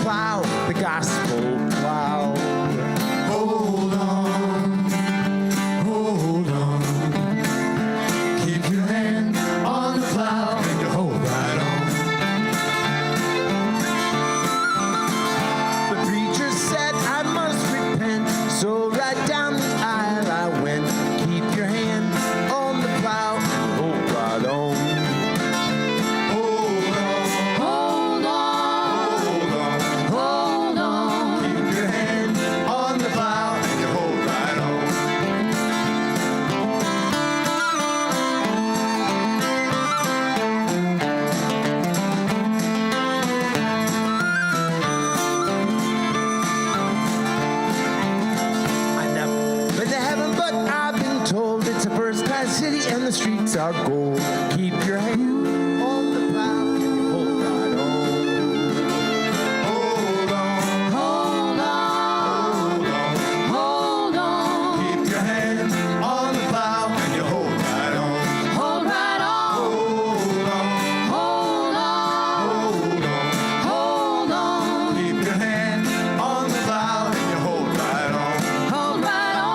plow, the gospel plow. Hold on, hold on. Keep your hand on the plow and you hold right on. The preacher said I must repent, so right down the aisle I went. Keep your hand on the plow, hold right on. Hold on, Hold on, hold on. hold on. Keep your hand on the plow and you hold right on. I've never been to heaven, but I've been told it's a first-class city and the streets are gold. Keep your hand on the plow and you hold right on. Hold on, Hold on, hold on. hold on. Keep your hand on the plow and you hold right on. Hold right on, Hold on, hold on, hold on. hold on. Keep your hand on the plow and you hold right on. Hold right on.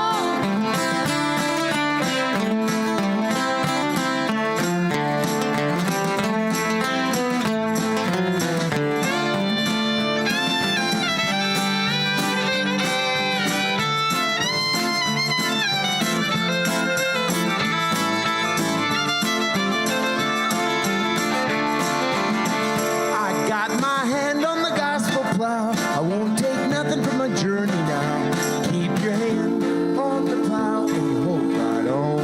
I got my hand on the gospel plow. I won't take nothing from my journey now. Keep your hand on the plow and you hold right on.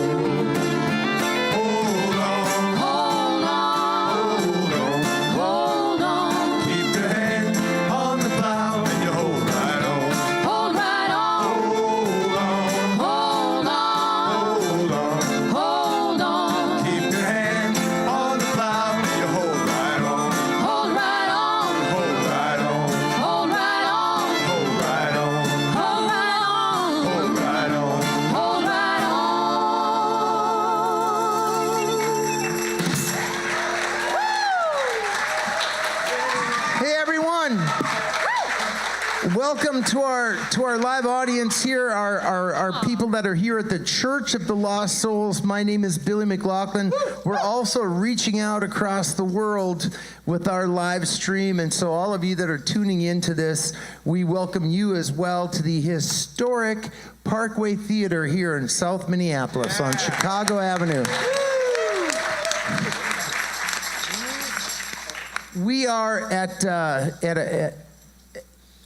Hold on, Hold on, hold on. hold on. Keep your hand on the plow and you hold right on. Hold right on, Hold on, hold on, hold on. hold on. Keep your hand on the plow and you hold right on. Hold right on, Hold right on, hold right on, hold right on, hold right on, hold right on. hold right on. Hey everyone! Welcome to our live audience here, our people that are here at the Church of the Lost Souls. My name is Billy McLaughlin. We're also reaching out across the world with our live stream, and so all of you that are tuning into this, we welcome you as well to the historic Parkway Theater here in South Minneapolis on Chicago Avenue. We are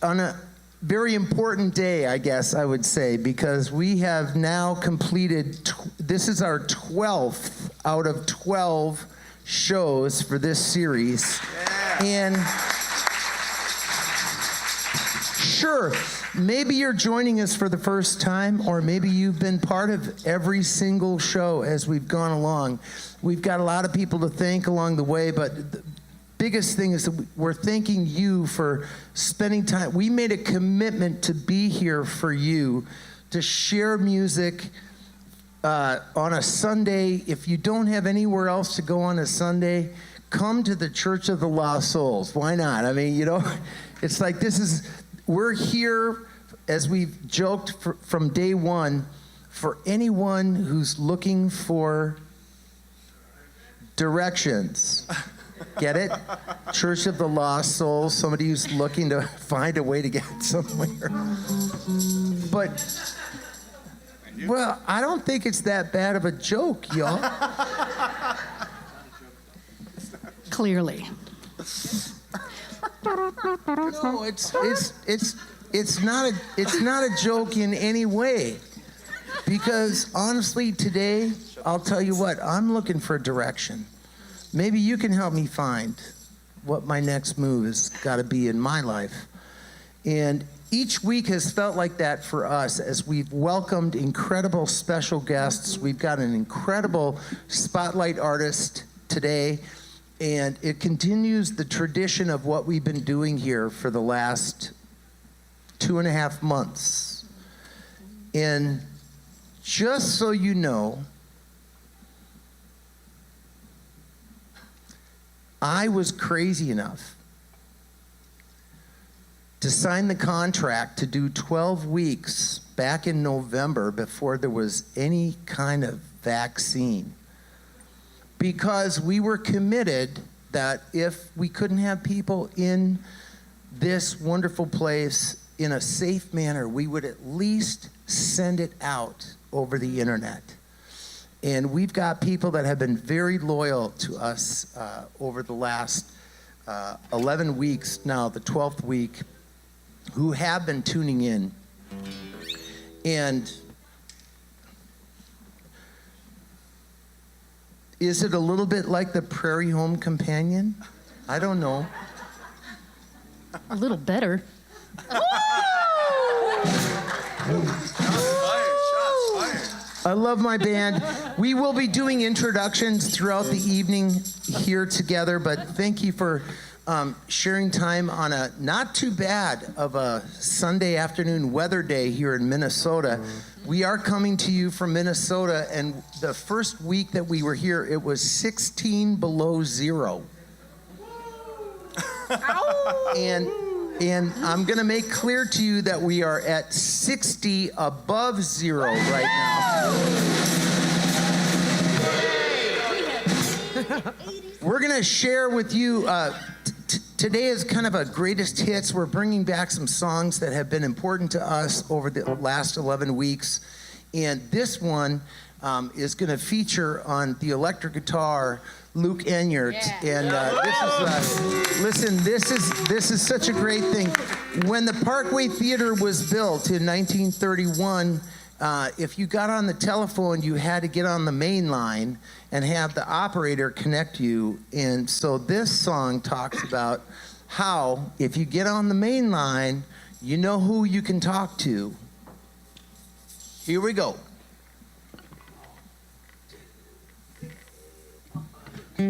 on a very important day, I guess I would say, because we have now completed, this is our 12th out of 12 shows for this series. And sure, maybe you're joining us for the first time, or maybe you've been part of every single show as we've gone along. We've got a lot of people to thank along the way, but the biggest thing is that we're thanking you for spending time. We made a commitment to be here for you, to share music on a Sunday. If you don't have anywhere else to go on a Sunday, come to the Church of the Lost Souls. Why not? I mean, you know, it's like we're here, as we've joked from day one, for anyone who's looking for directions. Get it? Church of the Lost Souls, somebody who's looking to find a way to get somewhere. But, well, I don't think it's that bad of a joke, y'all. Clearly. No, it's not a joke in any way. Because honestly, today, I'll tell you what, I'm looking for direction. Maybe you can help me find what my next move has got to be in my life. And each week has felt like that for us as we've welcomed incredible special guests. We've got an incredible spotlight artist today, and it continues the tradition of what we've been doing here for the last 2.5 months. And just so you know, I was crazy enough to sign the contract to do 12 weeks back in November before there was any kind of vaccine. Because we were committed that if we couldn't have people in this wonderful place in a safe manner, we would at least send it out over the internet. And we've got people that have been very loyal to us over the last 11 weeks now, the 12th week, who have been tuning in. And is it a little bit like the Prairie Home Companion? I don't know. A little better. I love my band. We will be doing introductions throughout the evening here together, but thank you for sharing time on a not too bad of a Sunday afternoon weather day here in Minnesota. We are coming to you from Minnesota, and the first week that we were here, it was 16 below zero. And I'm going to make clear to you that we are at 60 above zero right now. We're going to share with you, today is kind of a greatest hits. We're bringing back some songs that have been important to us over the last 11 weeks. And this one is going to feature on the electric guitar, Luke Enyart. Yeah. And this is such a great thing. When the Parkway Theater was built in 1931, if you got on the telephone, you had to get on the main line and have the operator connect you. And so this song talks about how, if you get on the main line, you know who you can talk to. Here we go. I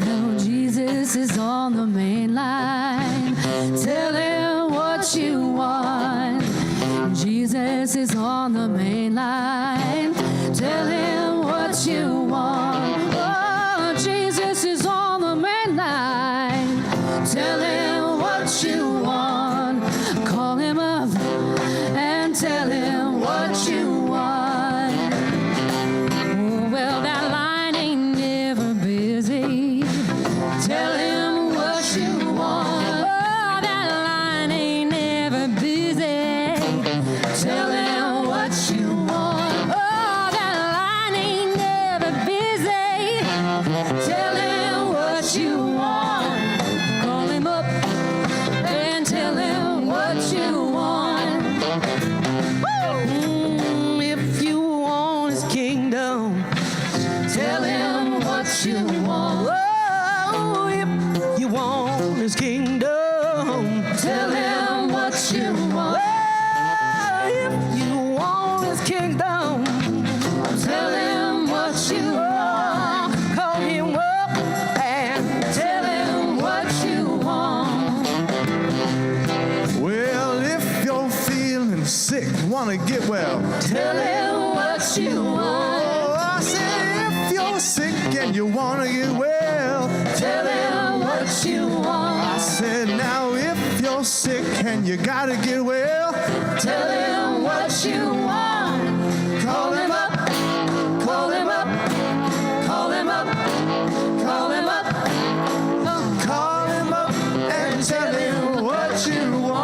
know Jesus is on the main line. Tell him what you want. Jesus is on the main line. Tell him what you want. Oh, Jesus is on the main line. Tell him what you want. Call him up and tell him what you want. Oh, well, that line ain't never busy. Tell him what you want. Oh, that line ain't never busy. Tell him what you want. Oh, that line ain't never busy. Tell him what you want. Call him up and tell him what you want. If you want his kingdom, tell him what you want. Oh, if you want his kingdom, tell him what you want. Oh, if you want his kingdom, tell him what you want. Call him up and tell him what you want. Well, if you're feeling sick, want to get well, Tell him what you want. oh, I said if you're sick and you want to get well, Tell him what you want. I said now if you're sick and you got to get well, Tell him what you want. Call him up. Call him up. Call him up. Call him up. call him up and tell him what you want.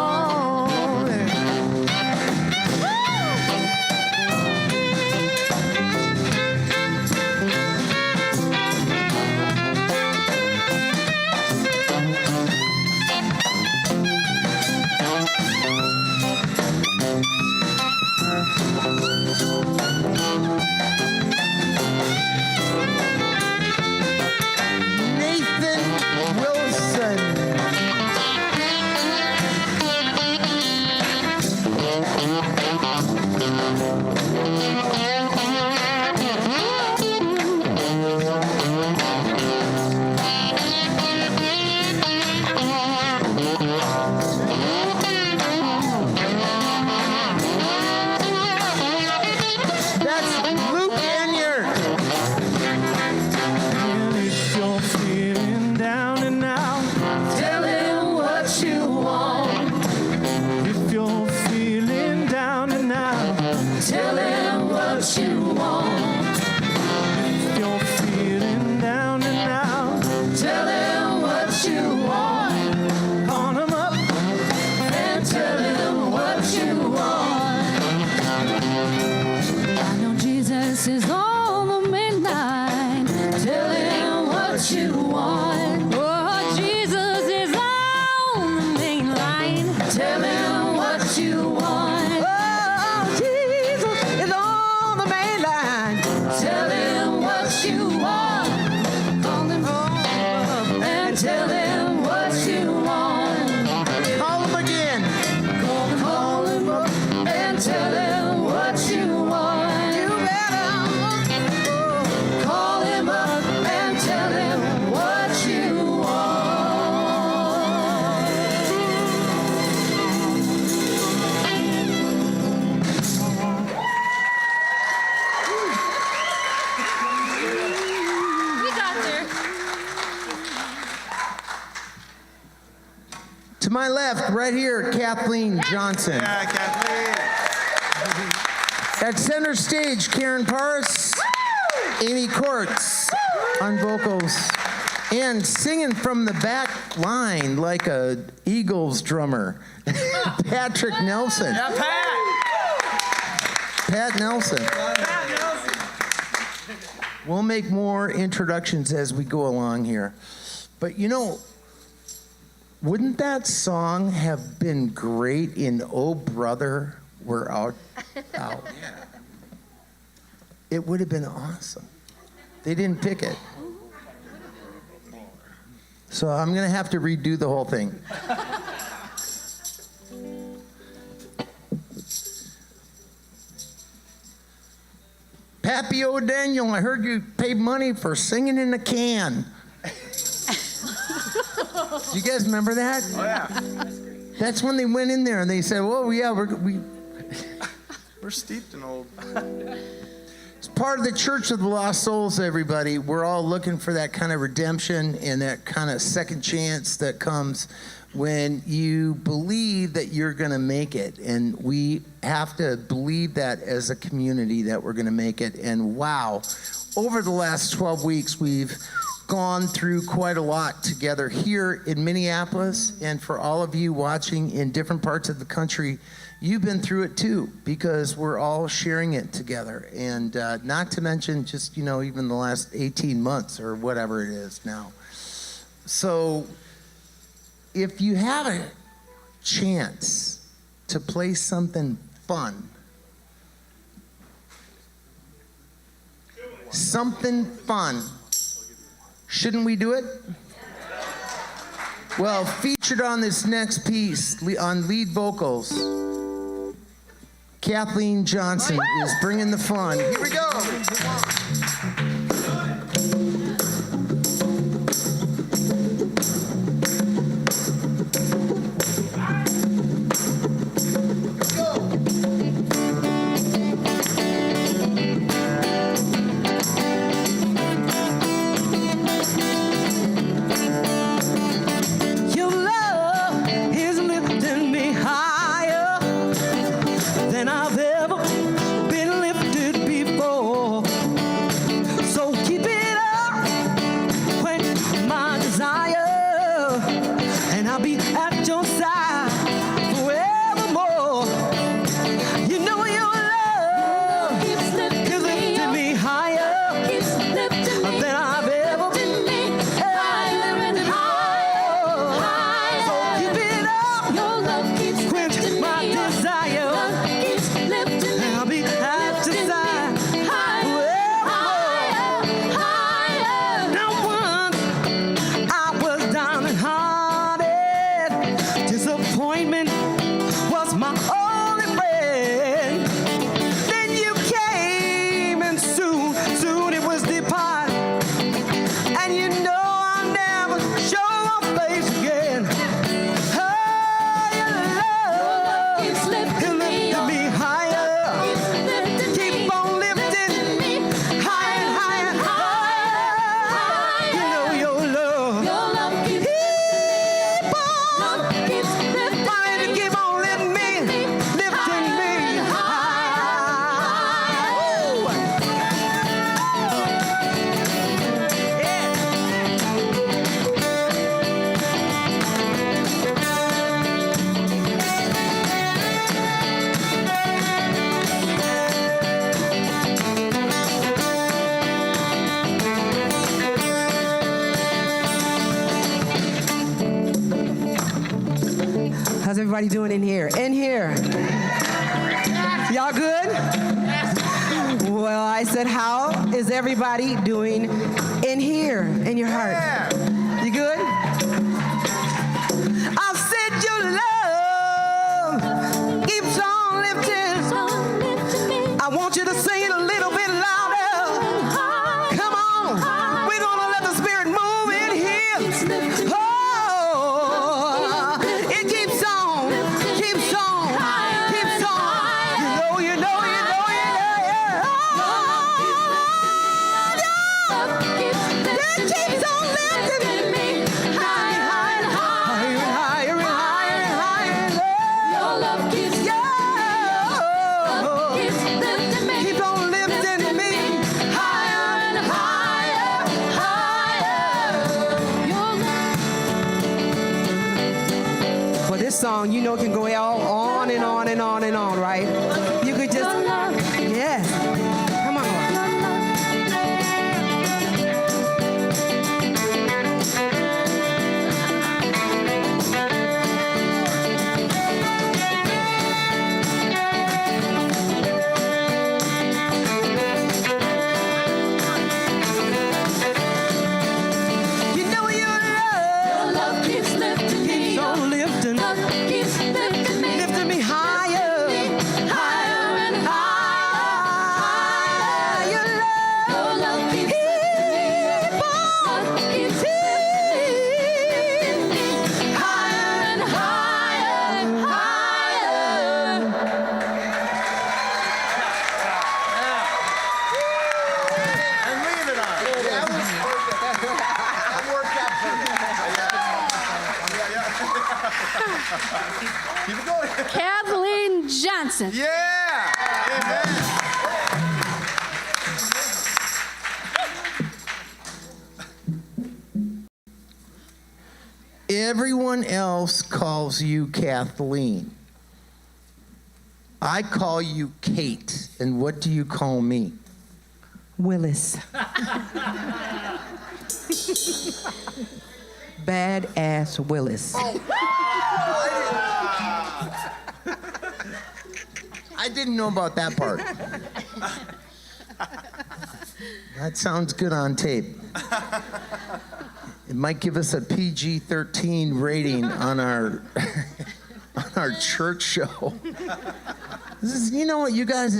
To my left, right here, Kathleen Johnson. Yeah, Kathleen. At center stage, Karen Paris, Amy Courts on vocals, and singing from the back line like a Eagles drummer, Patrick Nelson. Yeah, Pat Nelson. We'll make more introductions as we go along here. But you know, wouldn't that song have been great in Oh Brother, We're Out? It would have been awesome. They didn't pick it. So I'm going to have to redo the whole thing. Pappy O'Daniel, I heard you paid money for singing in a can. Do you guys remember that? Oh, yeah. That's when they went in there and they said, "Well, yeah, We're steeped in old. It's part of the Church of the Lost Souls, everybody. We're all looking for that kind of redemption and that kind of second chance that comes when you believe that you're going to make it. And we have to believe that as a community that we're going to make it. And wow, over the last 12 weeks, we've gone through quite a lot together here in Minneapolis. And for all of you watching in different parts of the country, you've been through it too, because we're all sharing it together. And not to mention just, even the last 18 months or whatever it is now. So if you have a chance to play something fun, shouldn't we do it? Well, featured on this next piece, on lead vocals, Kathleen Johnson is bringing the fun. Here we go. everybody doing in here? In here. Y'all good? Well, I said, how is everybody doing in here, in your heart? You good? I said your love keeps on lifting. I want you to sing it a little bit louder. Come on. We're going to let the Spirit move in here. Oh, it keeps on, keeps on, keeps on. You know. It keeps on lifting me higher and higher and higher and higher. Your love keeps lifting me. Keep on lifting me higher and higher, higher. Well, this song, you know, can go all on and on and on and on, right? You could just, yes. Come on. You know your love keeps lifting me. Keeps on lifting. Keeps lifting me. Lifting me higher. Higher and higher. Your love keeps lifting me. Keeps lifting me higher and higher and higher. And leave it on. That worked out for me. Keep it going. Kathleen Johnson. Yeah. Amen. Everyone else calls you Kathleen. I call you Kate. And what do you call me? Willis. Badass Willis. I didn't know about that part. That sounds good on tape. It might give us a PG-13 rating on our on our church show. This is, you know what, you guys,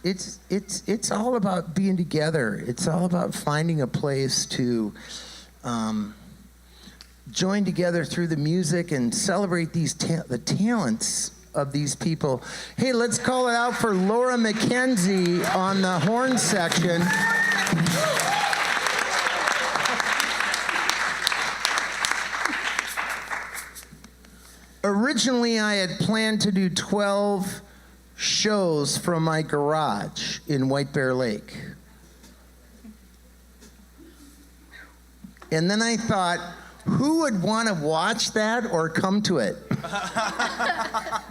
it's all about being together. It's all about finding a place to join together through the music and celebrate these the talents of these people. Hey, let's call it out for Laura McKenzie on the horn section. Originally, I had planned to do 12 shows from my garage in White Bear Lake. And then I thought, who would want to watch that or come to it? A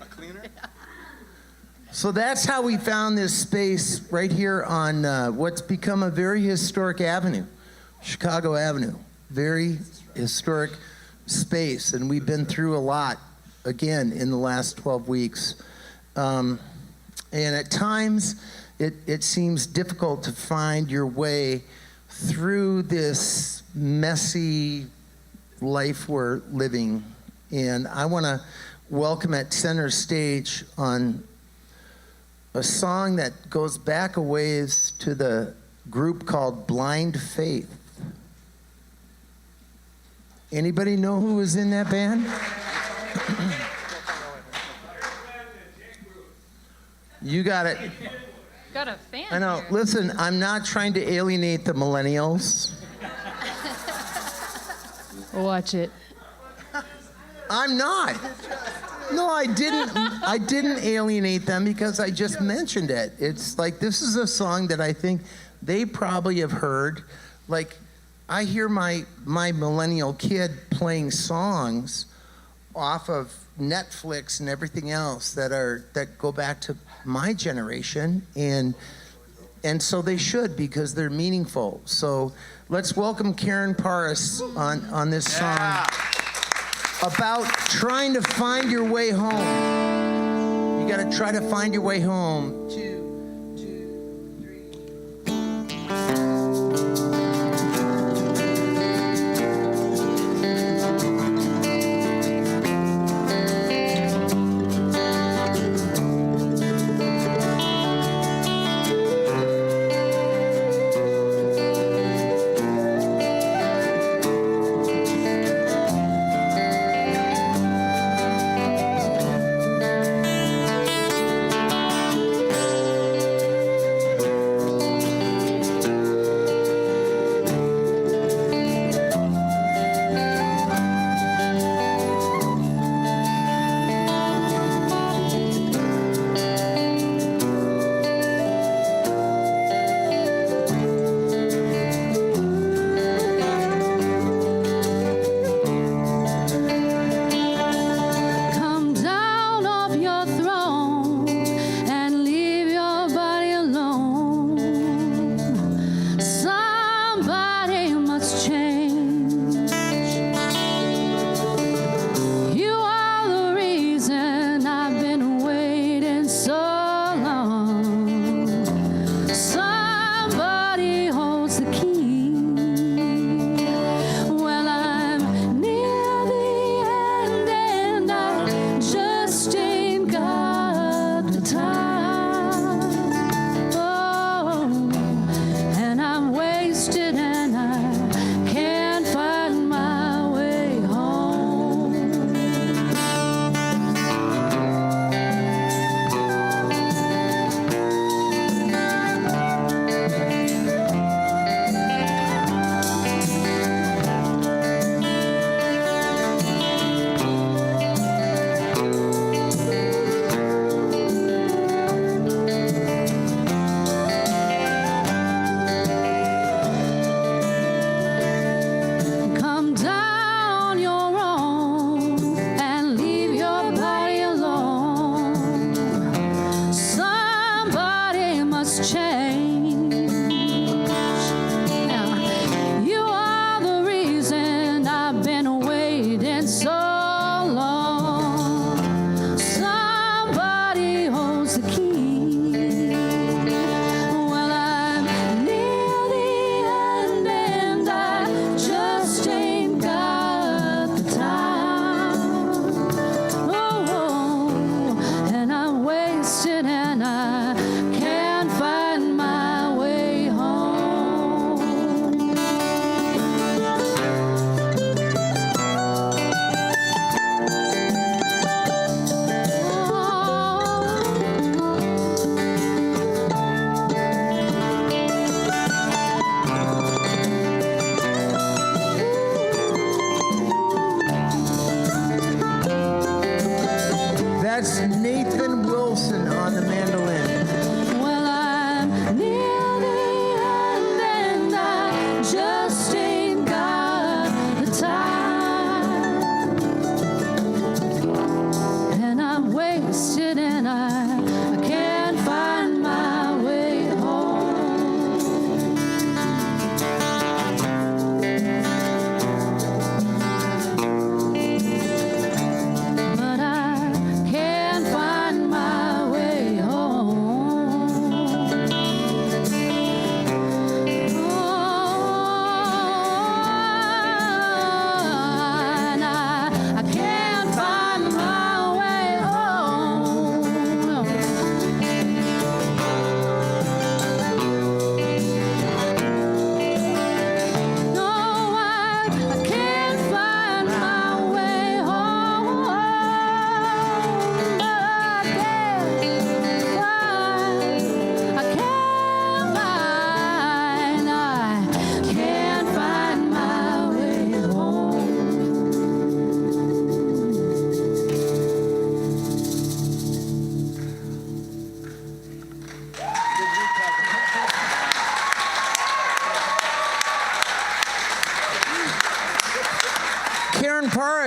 cleaner? So that's how we found this space right here on what's become a very historic avenue, Chicago Avenue. Very historic space, and we've been through a lot, again, in the last 12 weeks. And at times, it seems difficult to find your way through this messy life we're living. And I want to welcome at center stage on a song that goes back a ways to the group called Blind Faith. Anybody know who was in that band? You got it. Got a fan. I know. Here. Listen, I'm not trying to alienate the millennials. Watch it. I'm not. No, I didn't alienate them because I just mentioned it. It's like, this is a song that I think they probably have heard. Like, I hear my millennial kid playing songs off of Netflix and everything else that go back to my generation, and so they should, because they're meaningful. So let's welcome Karen Paris on this song. about trying to find your way home. You got to try to find your way home. 2,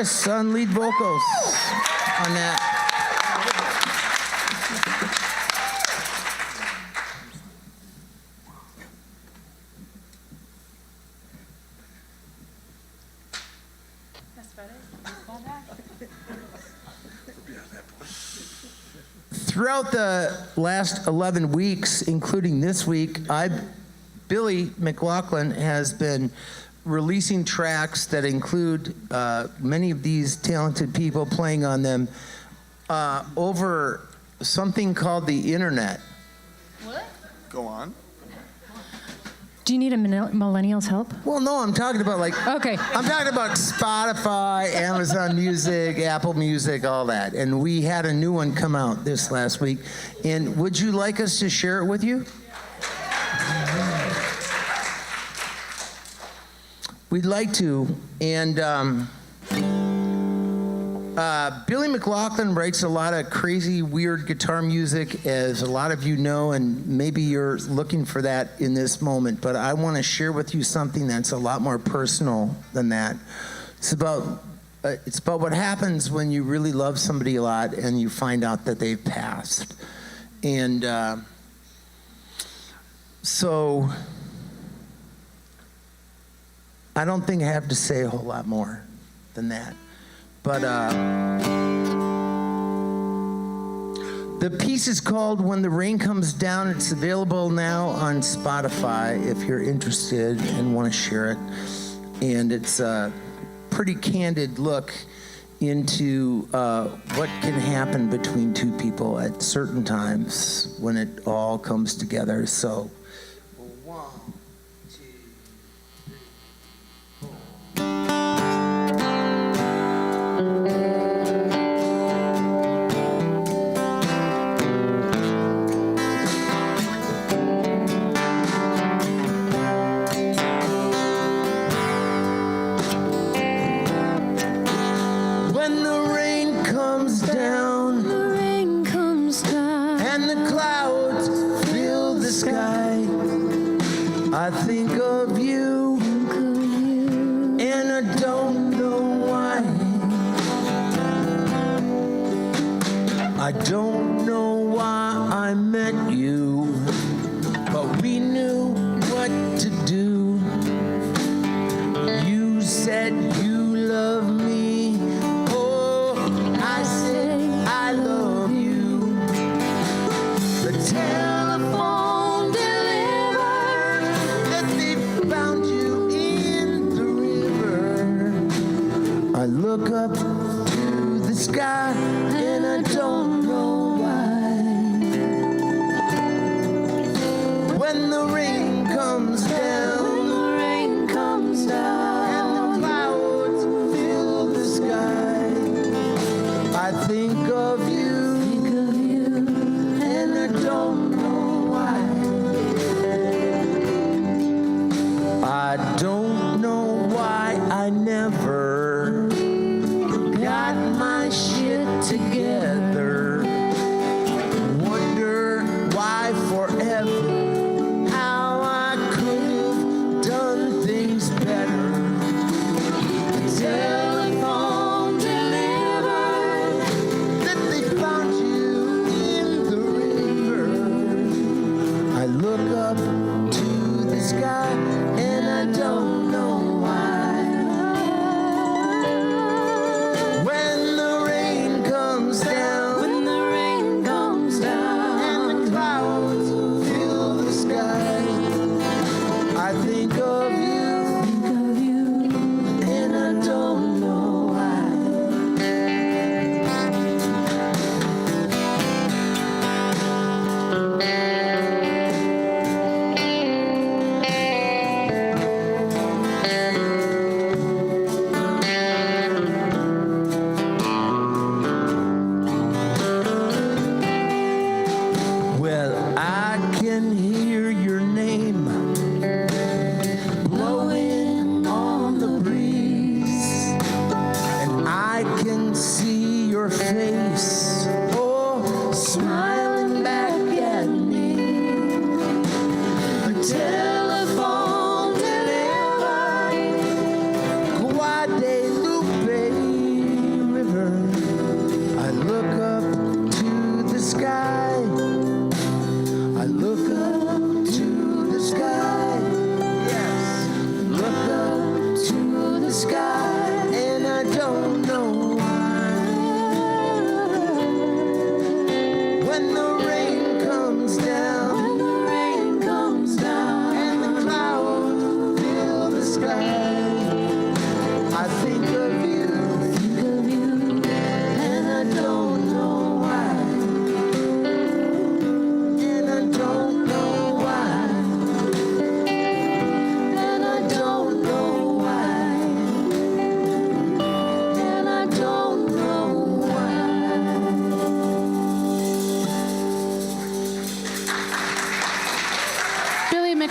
'Paris on lead vocals on that. throughout the last 11 weeks, including this week, Billy McLaughlin has been releasing tracks that include many of these talented people playing on them over something called the internet. What? Go on. Do you need a millennial's help? Well, no, I'm talking about Okay. I'm talking about Spotify, Amazon Music, Apple Music, all that. And we had a new one come out this last week. And would you like us to share it with you? We'd like to. And Billy McLaughlin writes a lot of crazy, weird guitar music, as a lot of you know, and maybe you're looking for that in this moment. But I want to share with you something that's a lot more personal than that. It's about what happens when you really love somebody a lot and you find out that they've passed. And so I don't think I have to say a whole lot more than that. But the piece is called When the Rain Comes Down. It's available now on Spotify if you're interested and want to share it. And it's a pretty candid look into what can happen between two people at certain times when it all comes together. So, 1, 2, 3, 4. When the rain comes down The rain comes down. and the clouds fill the sky, I think of you, and I don't know why. I don't know why I met you, but we knew what to do. You said you love me. Oh, I said I love you. The telephone delivered that they found you in the river. I look up to the sky and I don't know why. When the rain comes down, The rain comes down. and the clouds fill the sky, I think of you, and I don't know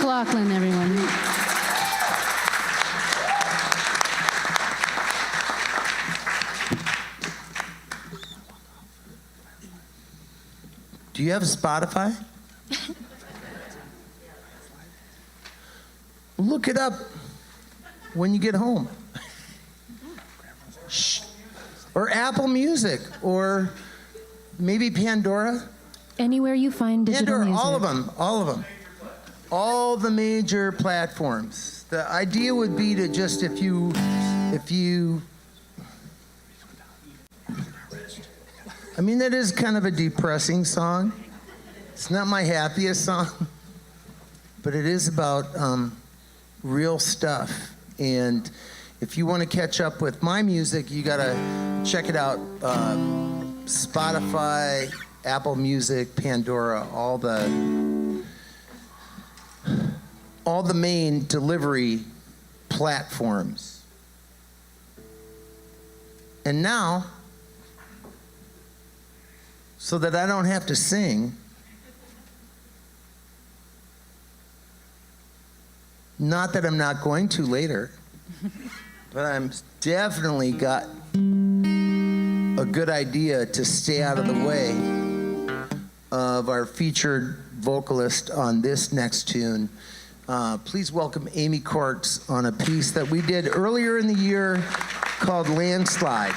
McLaughlin, everyone. Do you have Spotify? Look it up when you get home. Shh. Or Apple Music, or maybe Pandora. Anywhere you find digital Pandora, music. all of them. All the major platforms. The idea would be to just, if you, I mean, that is kind of a depressing song. It's not my happiest song, but it is about real stuff. And if you want to catch up with my music, you gotta check it out. Spotify, Apple Music, Pandora, all the main delivery platforms. And now, so that I don't have to sing, not that I'm not going to later, but I'm definitely got a good idea to stay out of the way of our featured vocalist on this next tune. Please welcome Amy Courts on a piece that we did earlier in the year called Landslide.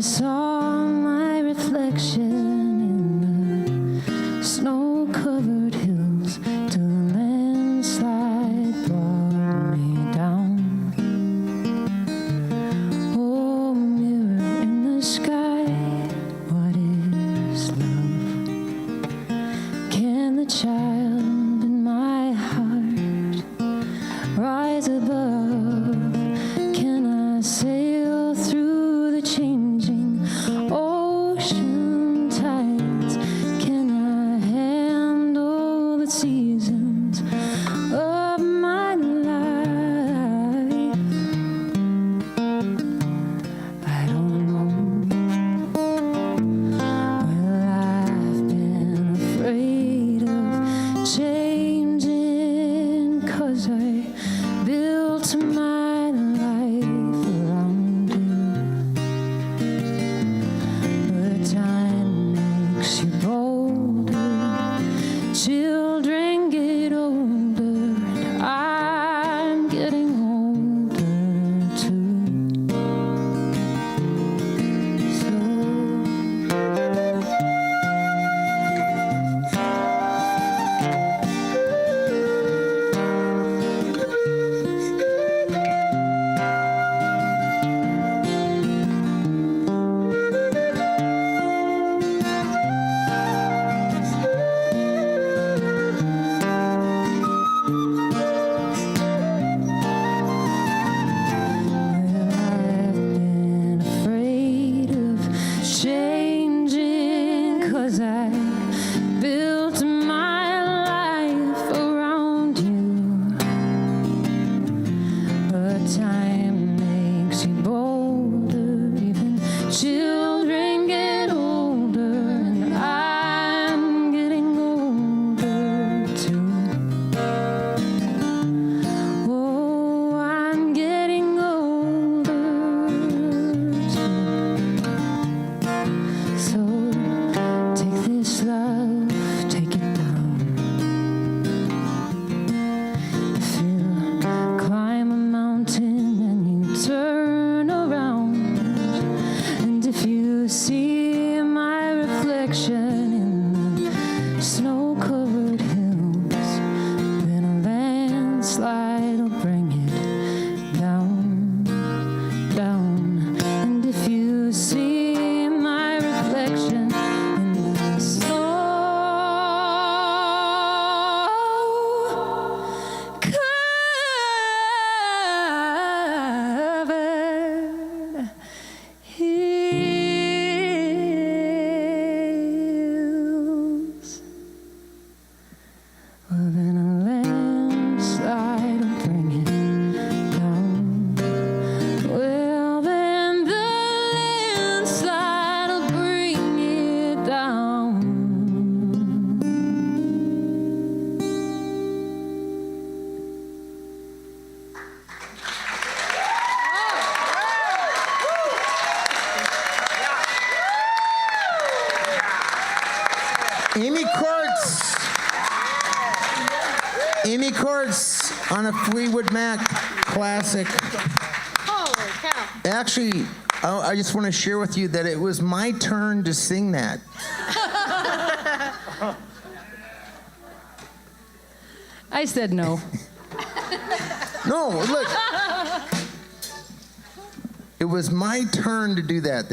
Saw my than a landslide will bring it down. Well, then the landslide will bring it down. Amy Quartz on a Fleetwood Mac classic. Holy cow. Actually, I just want to share with you that it was my turn to sing that. I said no. No, look. It was my turn to do that.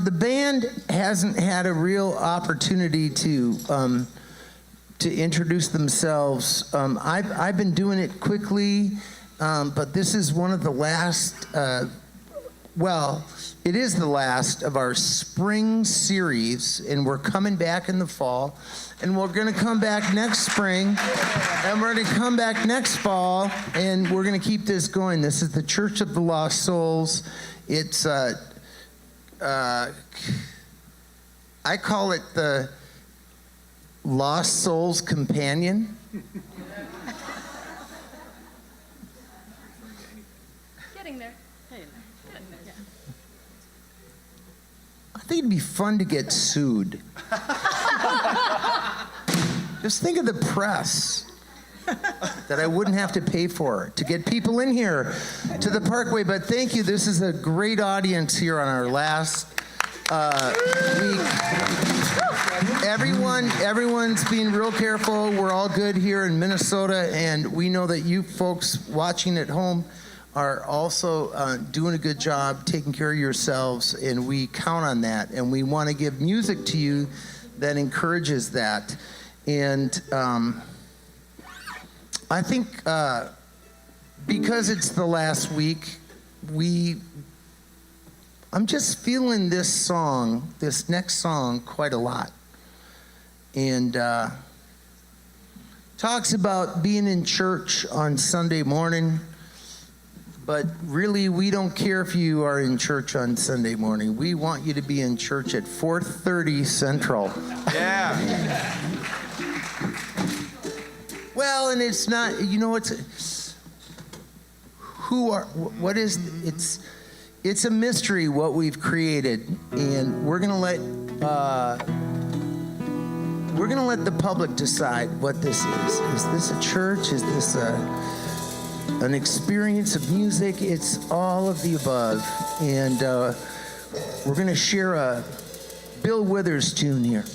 The band hasn't had a real opportunity to introduce themselves. I've been doing it quickly, but this is one of the last. Well, it is the last of our spring series, and we're coming back in the fall, and we're going to come back next spring, and we're going to come back next fall, and we're going to keep this going. This is the Church of the Lost Souls. It's I call it the Lost Souls Companion. Getting there. I think it'd be fun to get sued. Just think of the press that I wouldn't have to pay for to get people in here to the Parkway. But thank you. This is a great audience here on our last week. Everyone's being real careful. We're all good here in Minnesota, and we know that you folks watching at home are also doing a good job taking care of yourselves, and we count on that. And we want to give music to you that encourages that. And I think because it's the last week, I'm just feeling this next song, quite a lot. And talks about being in church on Sunday morning, but really we don't care if you are in church on Sunday morning. We want you to be in church at 4:30 Central. Yeah. Well, and it's not, it's a mystery what we've created, and we're gonna let the public decide what this is. Is this a church? Is this an experience of music? It's all of the above, and we're gonna share a Bill Withers tune here.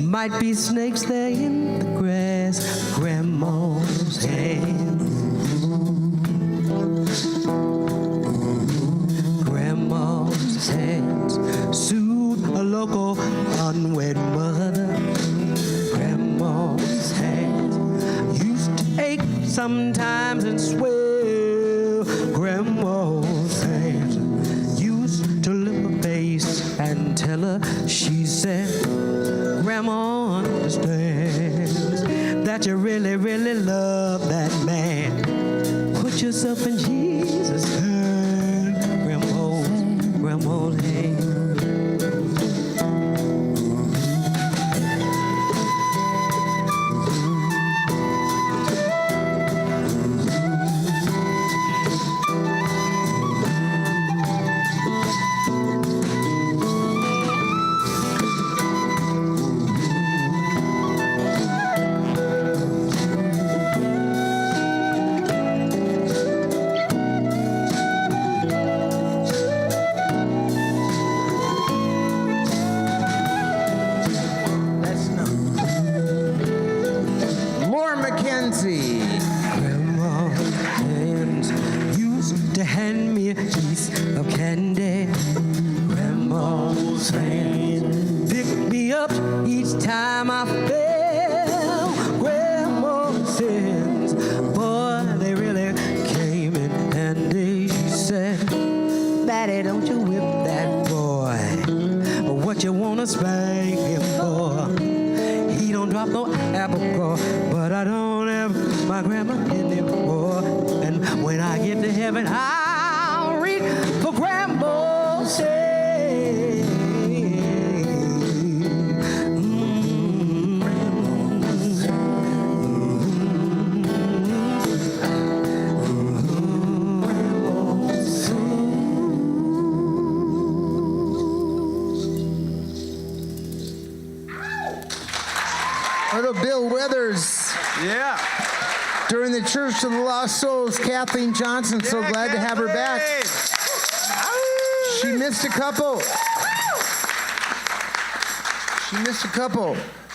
Might be snakes there in the grass. Grandma's hands. Grandma's hands soothe a local unwed mother. Grandma's hands used to ache sometimes and swell. Grandma's hands used to lift her face and tell her, she said, Grandma understands that you really, really love that man. Put yourself in Jesus' hand. Grandma's hand. time I fell, grandma's sins, boy, they really came in handy. She said, Daddy, don't you whip that boy. What you wanna spank him for? He don't drop no apple core, but I don't have my grandma anymore. And when I get to heaven, I'll reach for grandma's sins. Little Bill Withers. Yeah. During the Church of the Lost Souls, Kathleen Johnson. So glad to have her back. She missed a couple.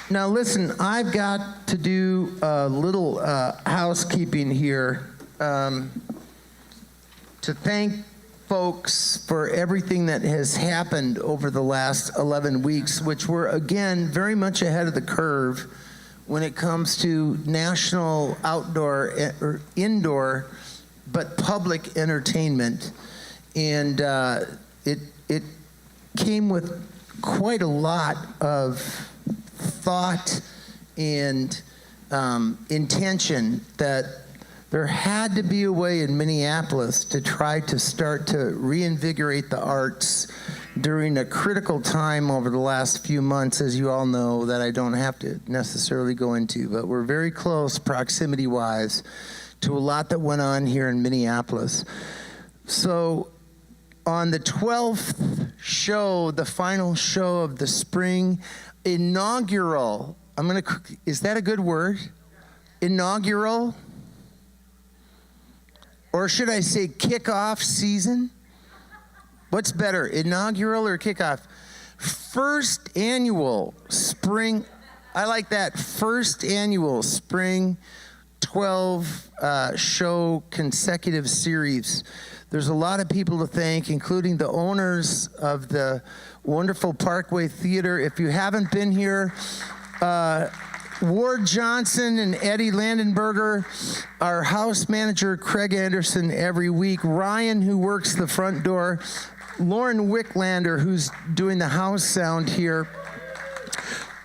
Now listen, I've got to do a little housekeeping here to thank folks for everything that has happened over the last 11 weeks, which were, again, very much ahead of the curve when it comes to national outdoor or indoor, but public entertainment. And it came with quite a lot of thought and intention that there had to be a way in Minneapolis to try to start to reinvigorate the arts during a critical time over the last few months, as you all know, that I don't have to necessarily go into, but we're very close proximity-wise to a lot that went on here in Minneapolis. So on the 12th show, the final show of the spring, inaugural, is that a good word? Inaugural? Or should I say kickoff season? What's better, inaugural or kickoff? First annual spring, I like that, first annual spring 12 show consecutive series. There's a lot of people to thank, including the owners of the wonderful Parkway Theater. If you haven't been here, Ward Johnson and Eddie Landenberger, our house manager Craig Anderson every week, Ryan, who works the front door, Lauren Wicklander, who's doing the house sound here,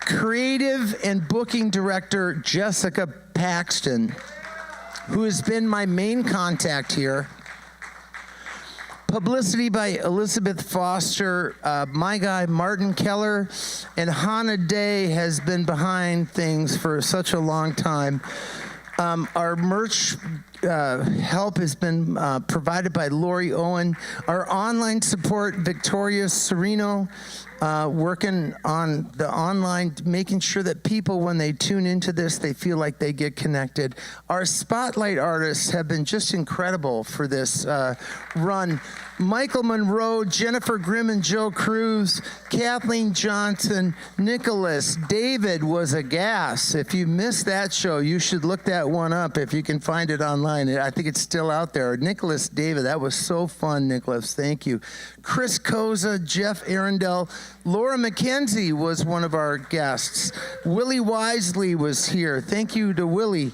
creative and booking director Jessica Paxton, who has been my main contact here, publicity by Elizabeth Foster, my guy Martin Keller, and Hannah Day has been behind things for such a long time. Our merch help has been provided by Lori Owen. Our online support, Victoria Serino, working on the online, making sure that people, when they tune into this, they feel like they get connected. Our spotlight artists have been just incredible for this run. Michael Monroe, Jennifer Grimm and Joe Cruz, Kathleen Johnson, Nicholas, David was a gas. If you missed that show, you should look that one up if you can find it online. I think it's still out there. Nicholas, David, that was so fun, Nicholas. Thank you. Chris Koza, Jeff Arundel, Laura McKenzie was one of our guests. Willie Wisely was here. Thank you to Willie.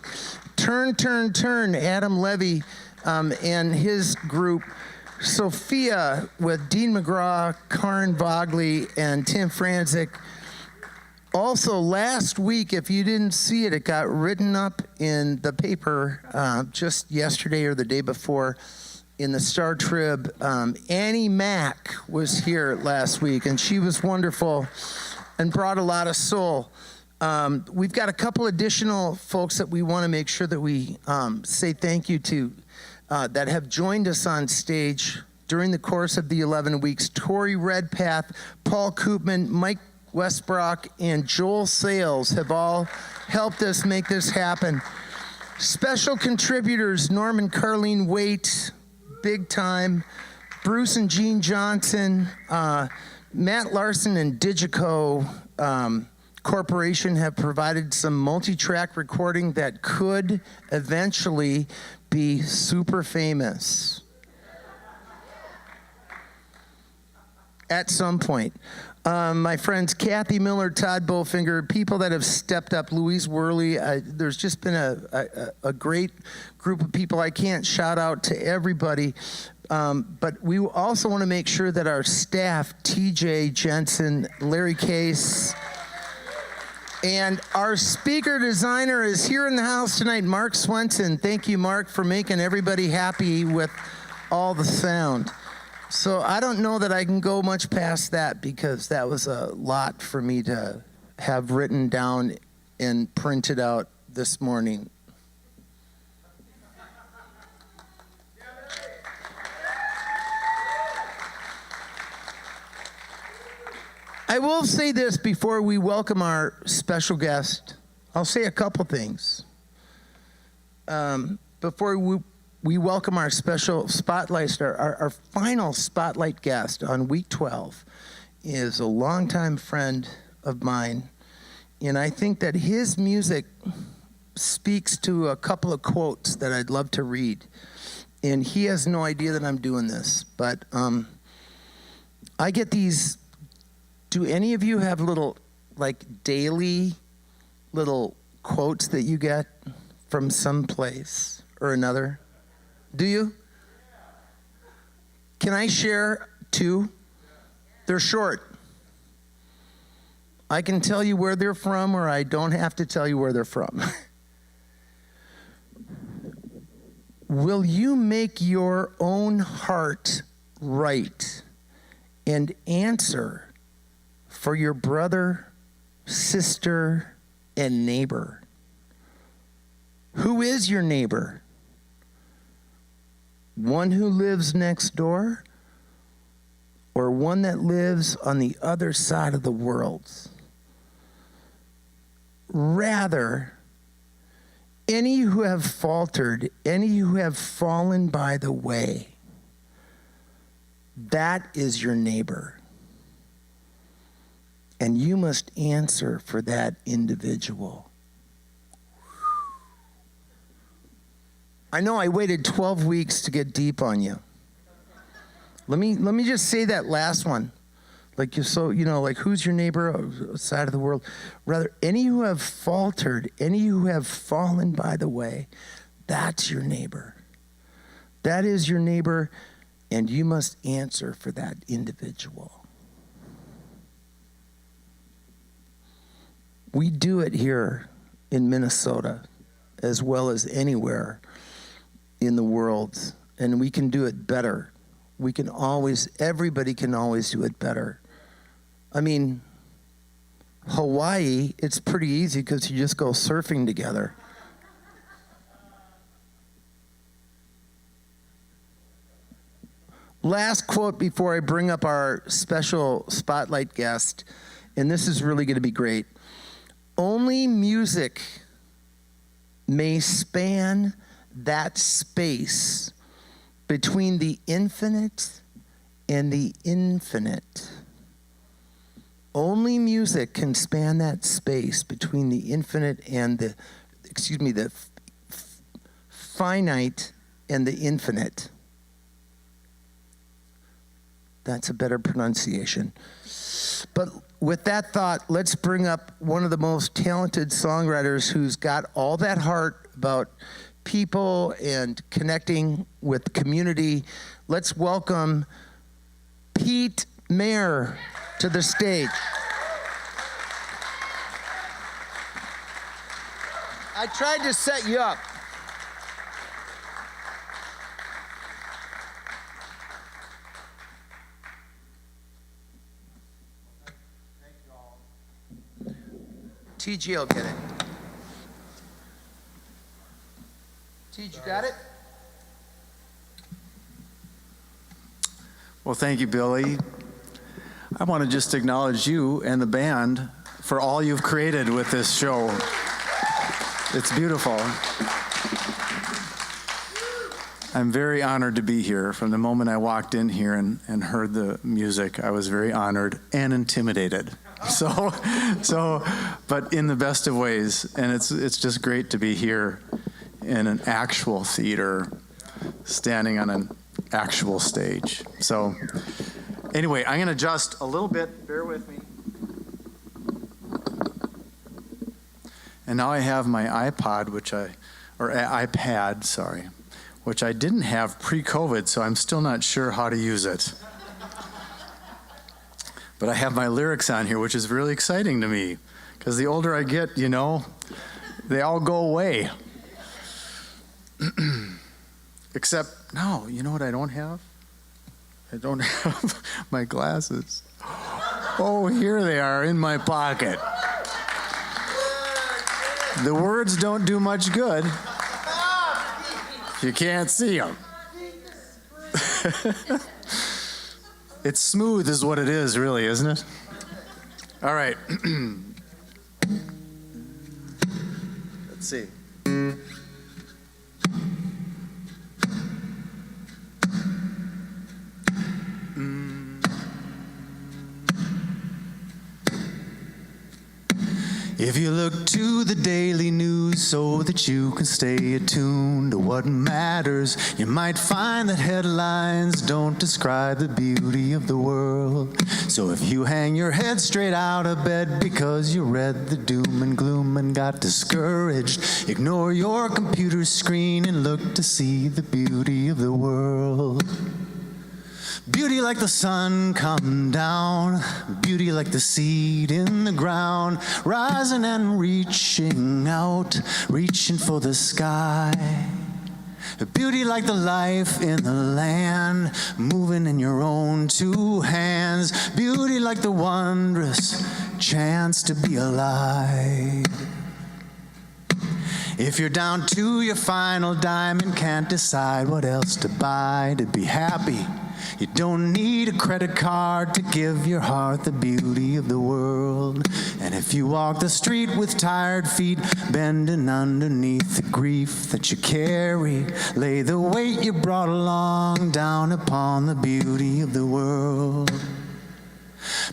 Turn, Adam Levy and his group. Sophia with Dean McGraw, Karen Vogley, and Tim Franzik. Also, last week, if you didn't see it, it got written up in the paper just yesterday or the day before in the Star Trib. Annie Mack was here last week, and she was wonderful and brought a lot of soul. We've got a couple additional folks that we want to make sure that we say thank you to that have joined us on stage during the course of the 11 weeks. Tori Redpath, Paul Koopman, Mike Westbrook, and Joel Sales have all helped us make this happen. Special contributors, Norman Carleen Waite, big time, Bruce and Jean Johnson, Matt Larson and Digico Corporation have provided some multi-track recording that could eventually be super famous at some point. My friends Kathy Miller, Todd Bowfinger, people that have stepped up, Louise Worley. There's just been a great group of people. I can't shout out to everybody, but we also want to make sure that our staff, TJ Jensen, Larry Case, and our speaker designer is here in the house tonight, Mark Swenson. Thank you, Mark, for making everybody happy with all the sound. So I don't know that I can go much past that because that was a lot for me to have written down and printed out this morning. I will say this before we welcome our special guest. I'll say a couple things. Before we welcome our special spotlight star, our final spotlight guest on week 12 is a longtime friend of mine. And I think that his music speaks to a couple of quotes that I'd love to read. And he has no idea that I'm doing this, but I get these. Do any of you have little, like, daily little quotes that you get from some place or another? Do you? Can I share two? They're short. I can tell you where they're from, or I don't have to tell you where they're from. Will you make your own heart right and answer for your brother, sister, and neighbor? Who is your neighbor? One who lives next door, or one that lives on the other side of the world? Rather, any who have faltered, any who have fallen by the way, that is your neighbor. And you must answer for that individual. I know I waited 12 weeks to get deep on you. Let me just say that last one. Like, like, who's your neighbor side of the world? Rather, any who have faltered, any who have fallen by the way, that's your neighbor. That is your neighbor, and you must answer for that individual. We do it here in Minnesota as well as anywhere in the world, and we can do it better. Everybody can always do it better. I mean, Hawaii, it's pretty easy because you just go surfing together. Last quote before I bring up our special spotlight guest, and this is really going to be great. Only music may span that space between the infinite and the infinite. Only music can span that space between the infinite and the finite and the infinite. That's a better pronunciation. But with that thought, let's bring up one of the most talented songwriters who's got all that heart about people and connecting with the community. Let's welcome Pete Mayer to the stage. I tried to set you up. TG will get it. TG, you got it? Well, thank you, Billy. I want to just acknowledge you and the band for all you've created with this show. It's beautiful. I'm very honored to be here. From the moment I walked in here and heard the music, I was very honored and intimidated. But in the best of ways. And it's just great to be here in an actual theater, standing on an actual stage. So Anyway, I'm going to adjust a little bit. Bear with me. And now I have my iPad, which I didn't have pre-COVID, so I'm still not sure how to use it. But I have my lyrics on here, which is really exciting to me, because the older I get, they all go away. Except, no, you know what I don't have? I don't have my glasses. Oh, here they are in my pocket. The words don't do much good. You can't see them. It's smooth is what it is, really, isn't it? All right. Let's see. If you look to the daily news so that you can stay attuned to what matters, you might find that headlines don't describe the beauty of the world. So if you hang your head straight out of bed because you read the doom and gloom and got discouraged, ignore your computer screen and look to see the beauty of the world. Beauty like the sun come down, beauty like the seed in the ground, rising and reaching out, reaching for the sky. Beauty like the life in the land, moving in your own two hands. Beauty like the wondrous chance to be alive. If you're down to your final dime and can't decide what else to buy to be happy, you don't need a credit card to give your heart the beauty of the world. And if you walk the street with tired feet, bending underneath the grief that you carry, lay the weight you brought along down upon the beauty of the world.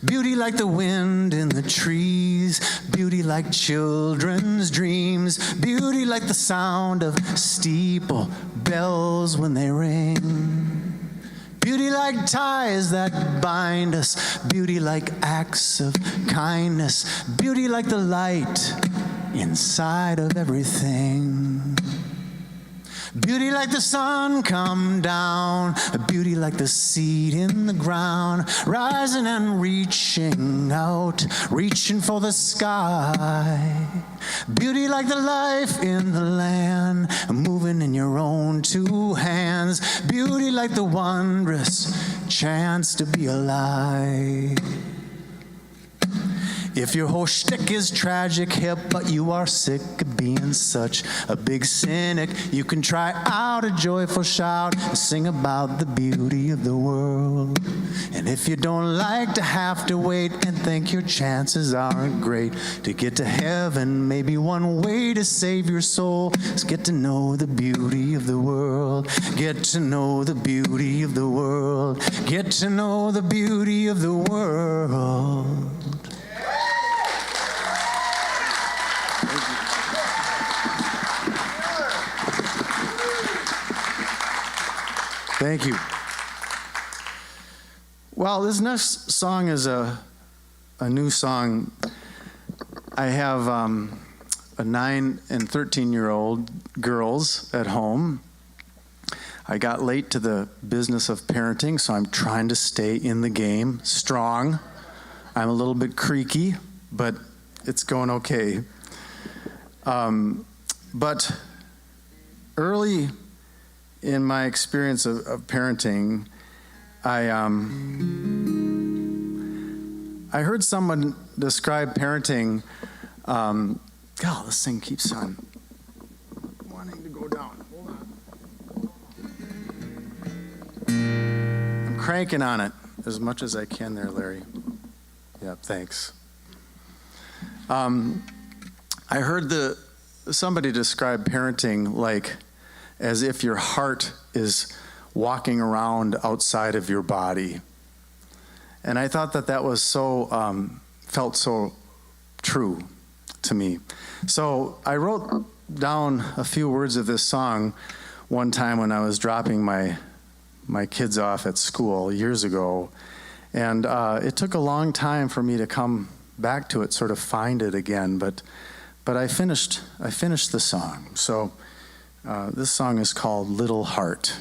Beauty like the wind in the trees, beauty like children's dreams, beauty like the sound of steeple bells when they ring. Beauty like ties that bind us, beauty like acts of kindness, beauty like the light inside of everything. Beauty like the sun come down, a beauty like the seed in the ground, rising and reaching out, reaching for the sky. Beauty like the life in the land, moving in your own two hands. Beauty like the wondrous chance to be alive. If your whole shtick is tragic hip, but you are sick of being such a big cynic, you can try out a joyful shout and sing about the beauty of the world. And if you don't like to have to wait and think your chances aren't great to get to heaven, maybe one way to save your soul is get to know the beauty of the world. Get to know the beauty of the world. Get to know the beauty of the world. Thank you. Well, this next song is a new song. I have a 9 and 13-year-old girls at home. I got late to the business of parenting, so I'm trying to stay in the game strong. I'm a little bit creaky, but it's going okay. But early in my experience of parenting, I heard someone describe parenting. God, this thing keeps on wanting to go down. Hold on. I'm cranking on it as much as I can there, Larry. Yeah, thanks. I heard somebody describe parenting like as if your heart is walking around outside of your body. And I thought that was so, felt so true to me. So I wrote down a few words of this song one time when I was dropping my kids off at school years ago. And it took a long time for me to come back to it, sort of find it again, but I finished the song. So this song is called Little Heart.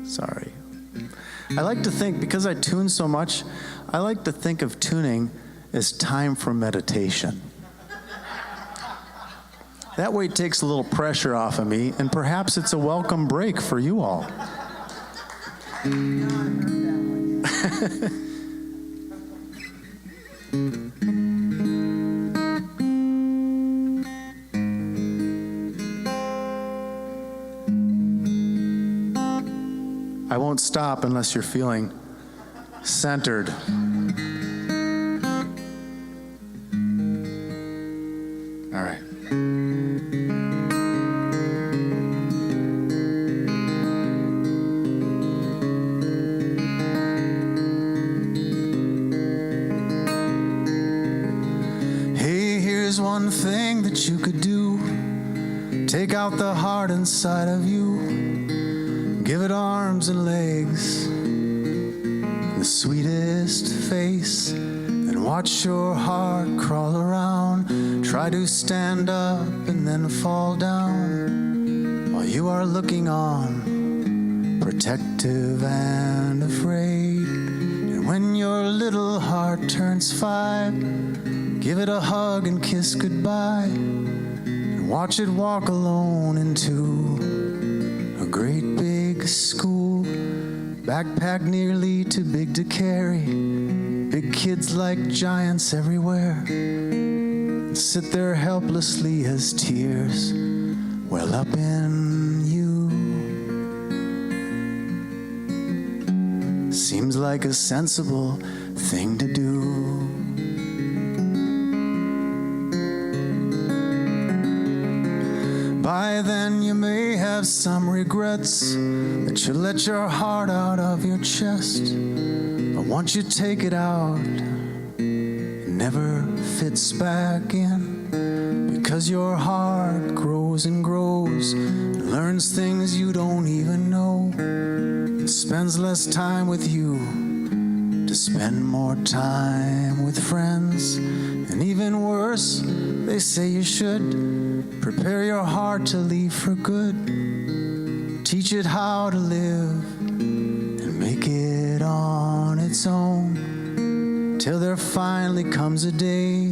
Sorry. I like to think, because I tune so much, I like to think of tuning as time for meditation. That way it takes a little pressure off of me, and perhaps it's a welcome break for you all. I won't stop unless you're feeling centered. All right. Hey, here's one thing that you could do. Take out the heart inside of you. Give it arms and legs, the sweetest face, and watch your heart crawl around. Try to stand up and then fall down while you are looking on, protective and afraid. And when your little heart turns 5, give it a hug and kiss goodbye, and watch it walk alone into a great big school, backpack nearly too big to carry, big kids like giants everywhere, sit there helplessly as tears well up in you. Seems like a sensible thing to do. By then you may have some regrets that you let your heart out of your chest. But once you take it out, it never fits back in, because your heart grows and grows, and learns things you don't even know, and spends less time with you to spend more time with friends. And even worse, they say you should prepare your heart to leave for good. Teach it how to live and make it on its own, till there finally comes a day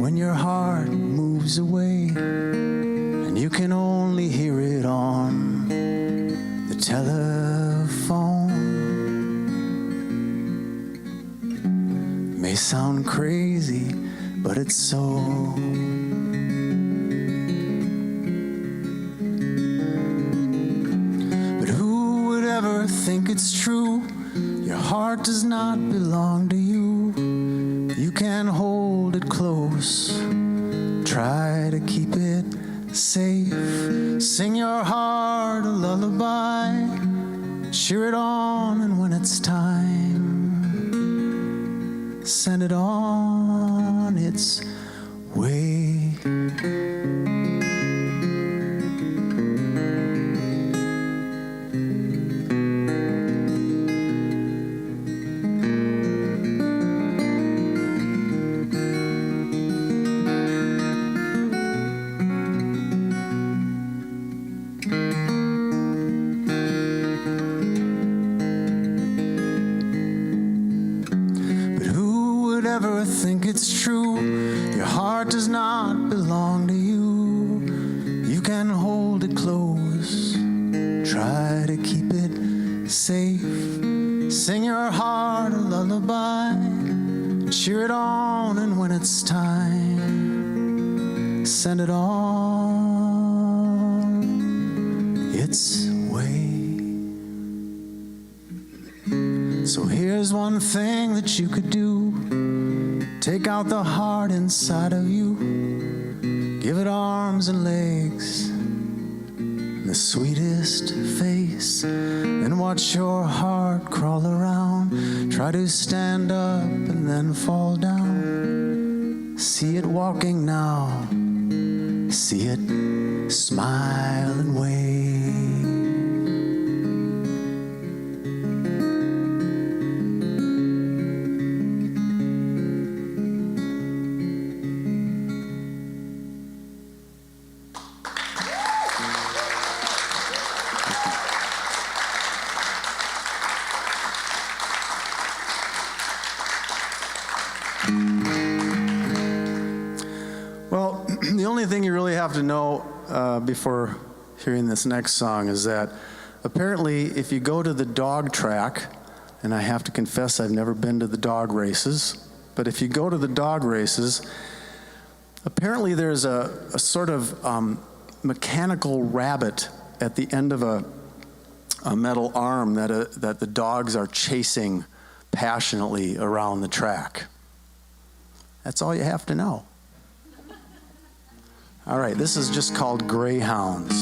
when your heart moves away, and you can only hear it on the telephone. May sound crazy, but it's so. Think it's true, your heart does not belong to you. You can hold it close, try to keep it safe. Sing your heart a lullaby, cheer it on, and when it's time, send it on its way. Think it's true, your heart does not belong to you. You can hold it close, try to keep it safe. Sing your heart a lullaby, cheer it on, and when it's time, send it on its way. So here's one thing that you could do. Take out the heart inside of you, give it arms and legs, the sweetest face, and watch your heart crawl around. Try to stand up and then fall down. See it walking now see it, smile and wave. Well, the only thing you really have to know before hearing this next song is that apparently if you go to the dog track, and I have to confess I've never been to the dog races, but if you go to the dog races, apparently there's a sort of mechanical rabbit at the end of a metal arm that the dogs are chasing passionately around the track. That's all you have to know. All right, this is just called Greyhounds.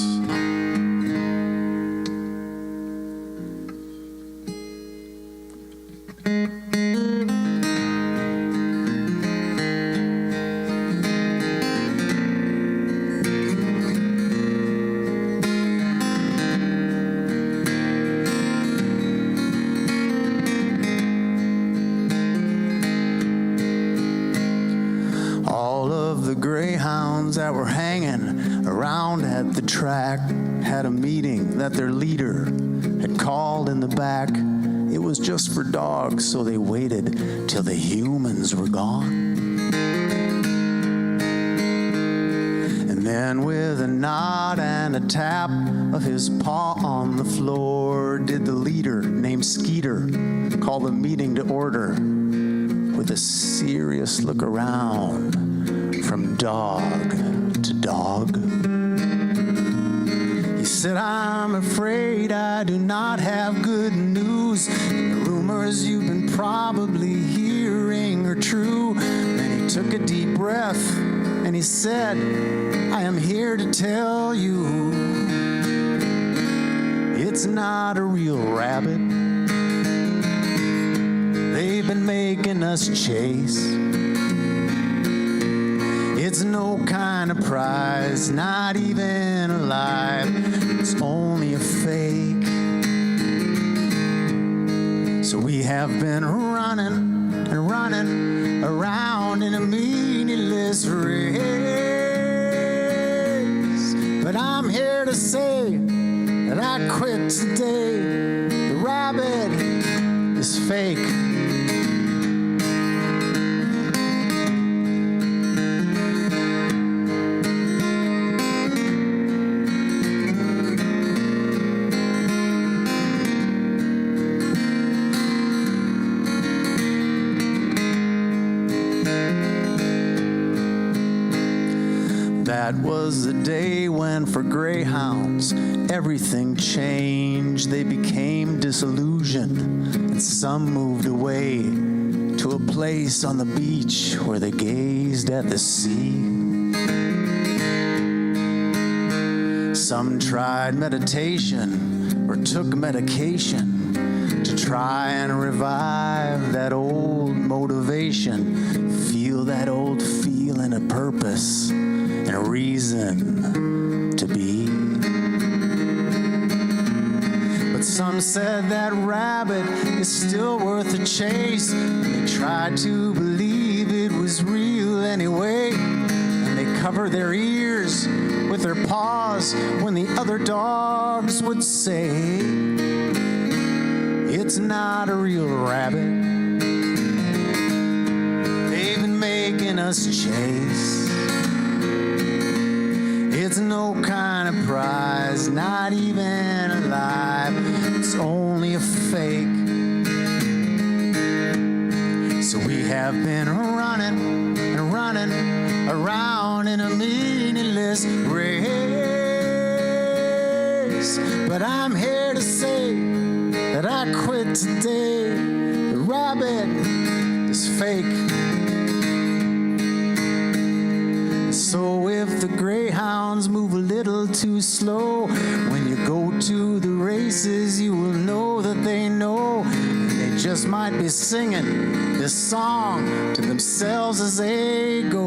All of the greyhounds that were hanging around at the track had a meeting that their leader had called in the back. It was just for dogs, so they waited till the humans were gone. And then with a nod and a tap of his paw on the floor, did the leader named Skeeter call the meeting to order with a serious look around from dog to dog. He said, I'm afraid I do not have good news. The rumors you've been probably hearing are true. Then he took a deep breath and he said, I am here to tell you it's not a real rabbit. They've been making us chase. It's no kind of prize, not even alive. It's only a fake. So we have been running and running around in a meaningless race. But I'm here to say that I quit today. The rabbit is fake. That was the day when for greyhounds everything changed. They became disillusioned and some moved away to a place on the beach where they gazed at the sea. Some tried meditation or took medication to try and revive that old motivation, feel that old feeling of purpose and a reason to be. But some said that rabbit is still worth a chase, and they tried to believe it was real anyway, and they covered their ears with their paws when the other dogs would say it's not a real rabbit. They've been making us chase. It's no kind of prize, not even alive. It's only a fake. So we have been running and running around in a meaningless race. But I'm here to say that I quit today. The rabbit is fake. So if the greyhounds move a little too slow, when you go to the races, you will know that they know. And they just might be singing this song to themselves as they go.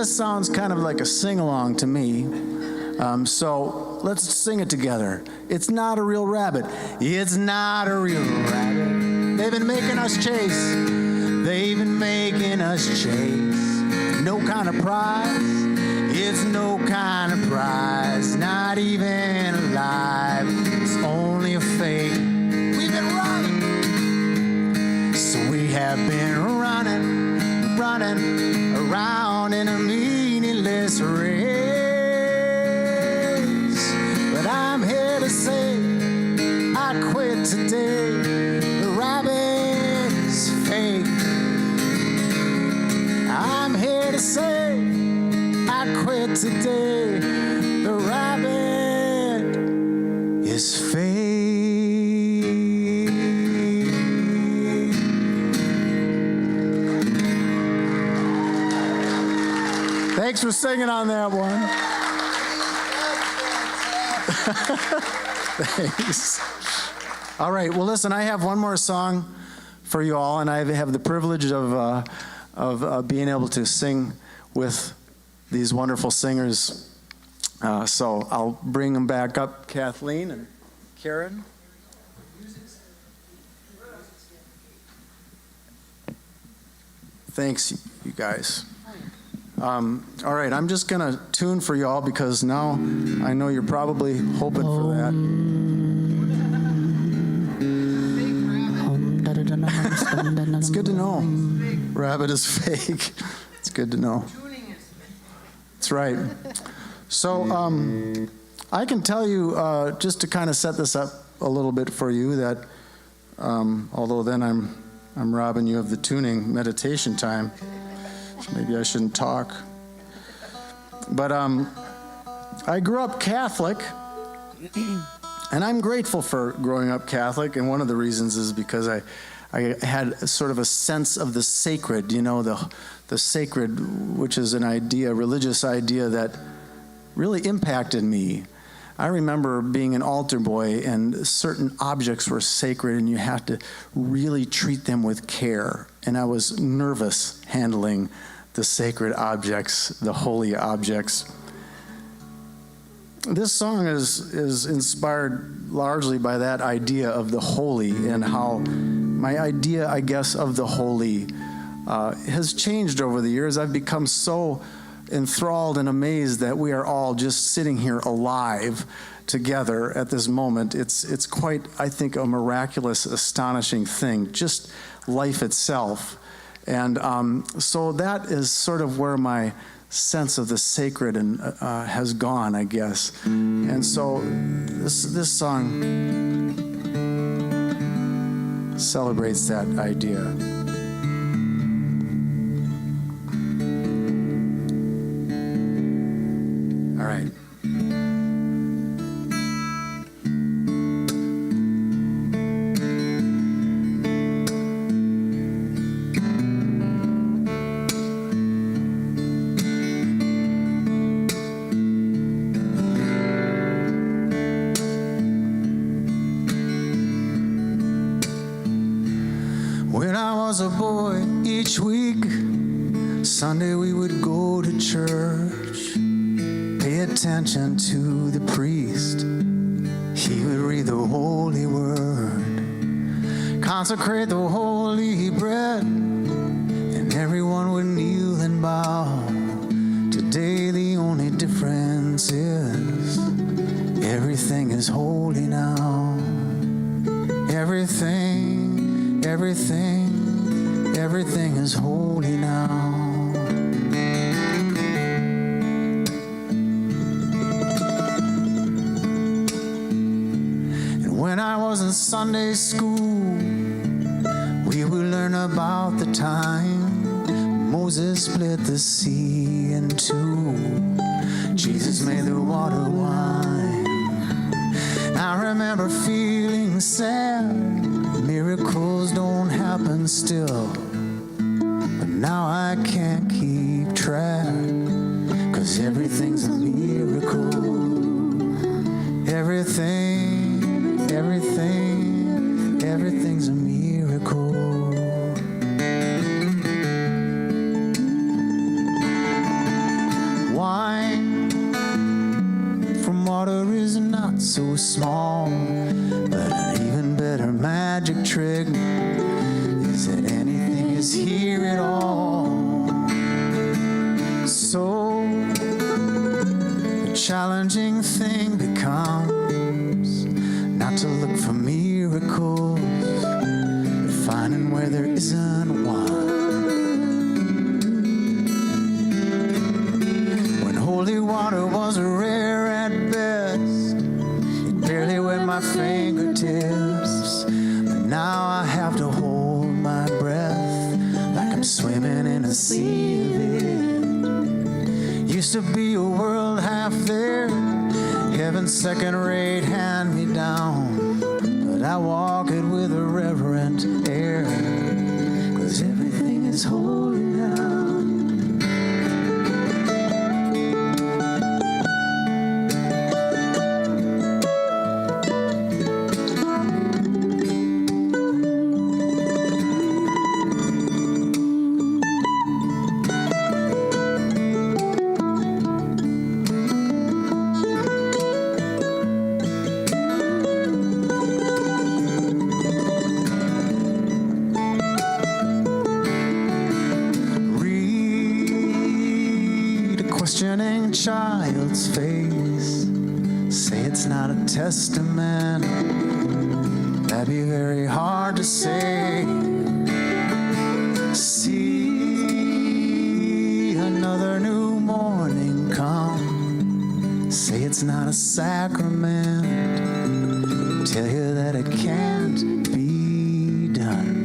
this sounds kind of like a sing-along to me. So let's sing it together. It's not a real rabbit. It's not a real rabbit. They've been making us chase. They've been making us chase. No kind of prize. It's no kind of prize. Not even alive. It's only a fake. We've been running. So we have been running around in a meaningless race. But I'm here to say I quit today. The rabbit is fake. I'm here to say I quit today. The rabbit is fake. Thanks for singing on that one. Thanks. All right, well, listen, I have one more song for you all, and I have the privilege of being able to sing with these wonderful singers. So I'll bring them back up, Kathleen and Karen. Thanks, you guys. All right, I'm just going to tune for y'all because now I know you're probably hoping for that. It's good to know. Rabbit is fake. It's good to know. That's right. So I can tell you, just to kind of set this up a little bit for you, that although then I'm robbing you of the tuning meditation time, maybe I shouldn't talk. But I grew up Catholic, and I'm grateful for growing up Catholic, and one of the reasons is because I had sort of a sense of the sacred, you know, the sacred, which is an idea, a religious idea that really impacted me. I remember being an altar boy, and certain objects were sacred, and you had to really treat them with care. And I was nervous handling the sacred objects, the holy objects. This song is inspired largely by that idea of the holy, and how my idea, I guess, of the holy has changed over the years. I've become so enthralled and amazed that we are all just sitting here alive together at this moment. It's quite, I think, a miraculous, astonishing thing, just life itself. And so that is sort of where my sense of the sacred and has gone, I guess. And so this song celebrates that idea. All right. When I was a boy, each week, Sunday we would go to church, pay attention to the priest. He would read the holy word, consecrate the holy bread, and everyone would kneel and bow. Today the only difference is everything is holy now. Everything is holy now. And when I was in Sunday school, we would learn about the time Moses split the sea in two. Jesus made the water wine. I remember feeling sad. Miracles don't happen still, but now I can't keep track, 'cause everything's a miracle. Everything's a miracle. water is not so small. But an even better magic trick is that anything is here at all. So the challenging thing becomes not to look for miracles, but finding where there isn't one. When holy water was rare at best, it barely wet my fingertips. But now I have to hold my breath like I'm swimming in a sea of it. Used to be a world half there, heaven's second-rate hand-me-down. But I walk it with a reverent air, 'cause everything is holy now. Questioning child's face, say it's not a testament. That'd be very hard to say. See another new morning come, say it's not a sacrament. Tell you that it can't be done.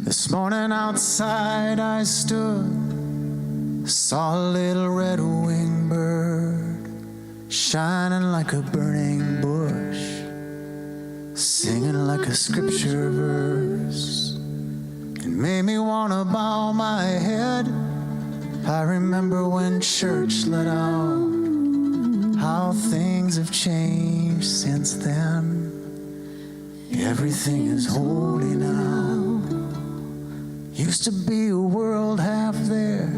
This morning outside I stood, saw a little red-winged bird shining like a burning bush, singing like a scripture verse. It made me want to bow my head. I remember when church let out, how things have changed since then. Everything is holy now. Used to be a world half there,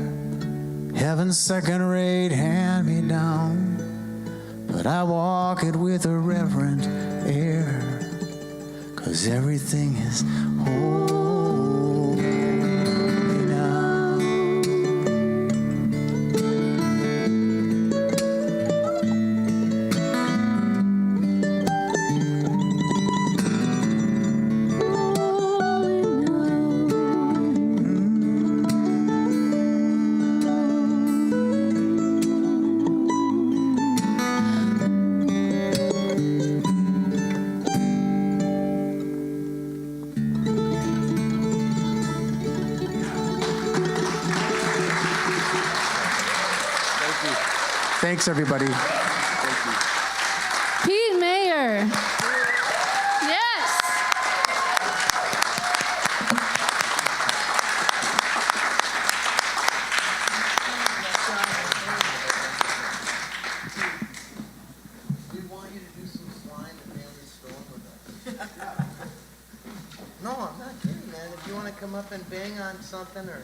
heaven's second-rate hand-me-down. But I walk it with a reverent air, 'cause everything is holy now. Thanks, everybody. Pete Mayer. Yes. We want you to do some slime and Manly Stone with us. No, I'm not kidding, man. If you want to come up and bang on something or...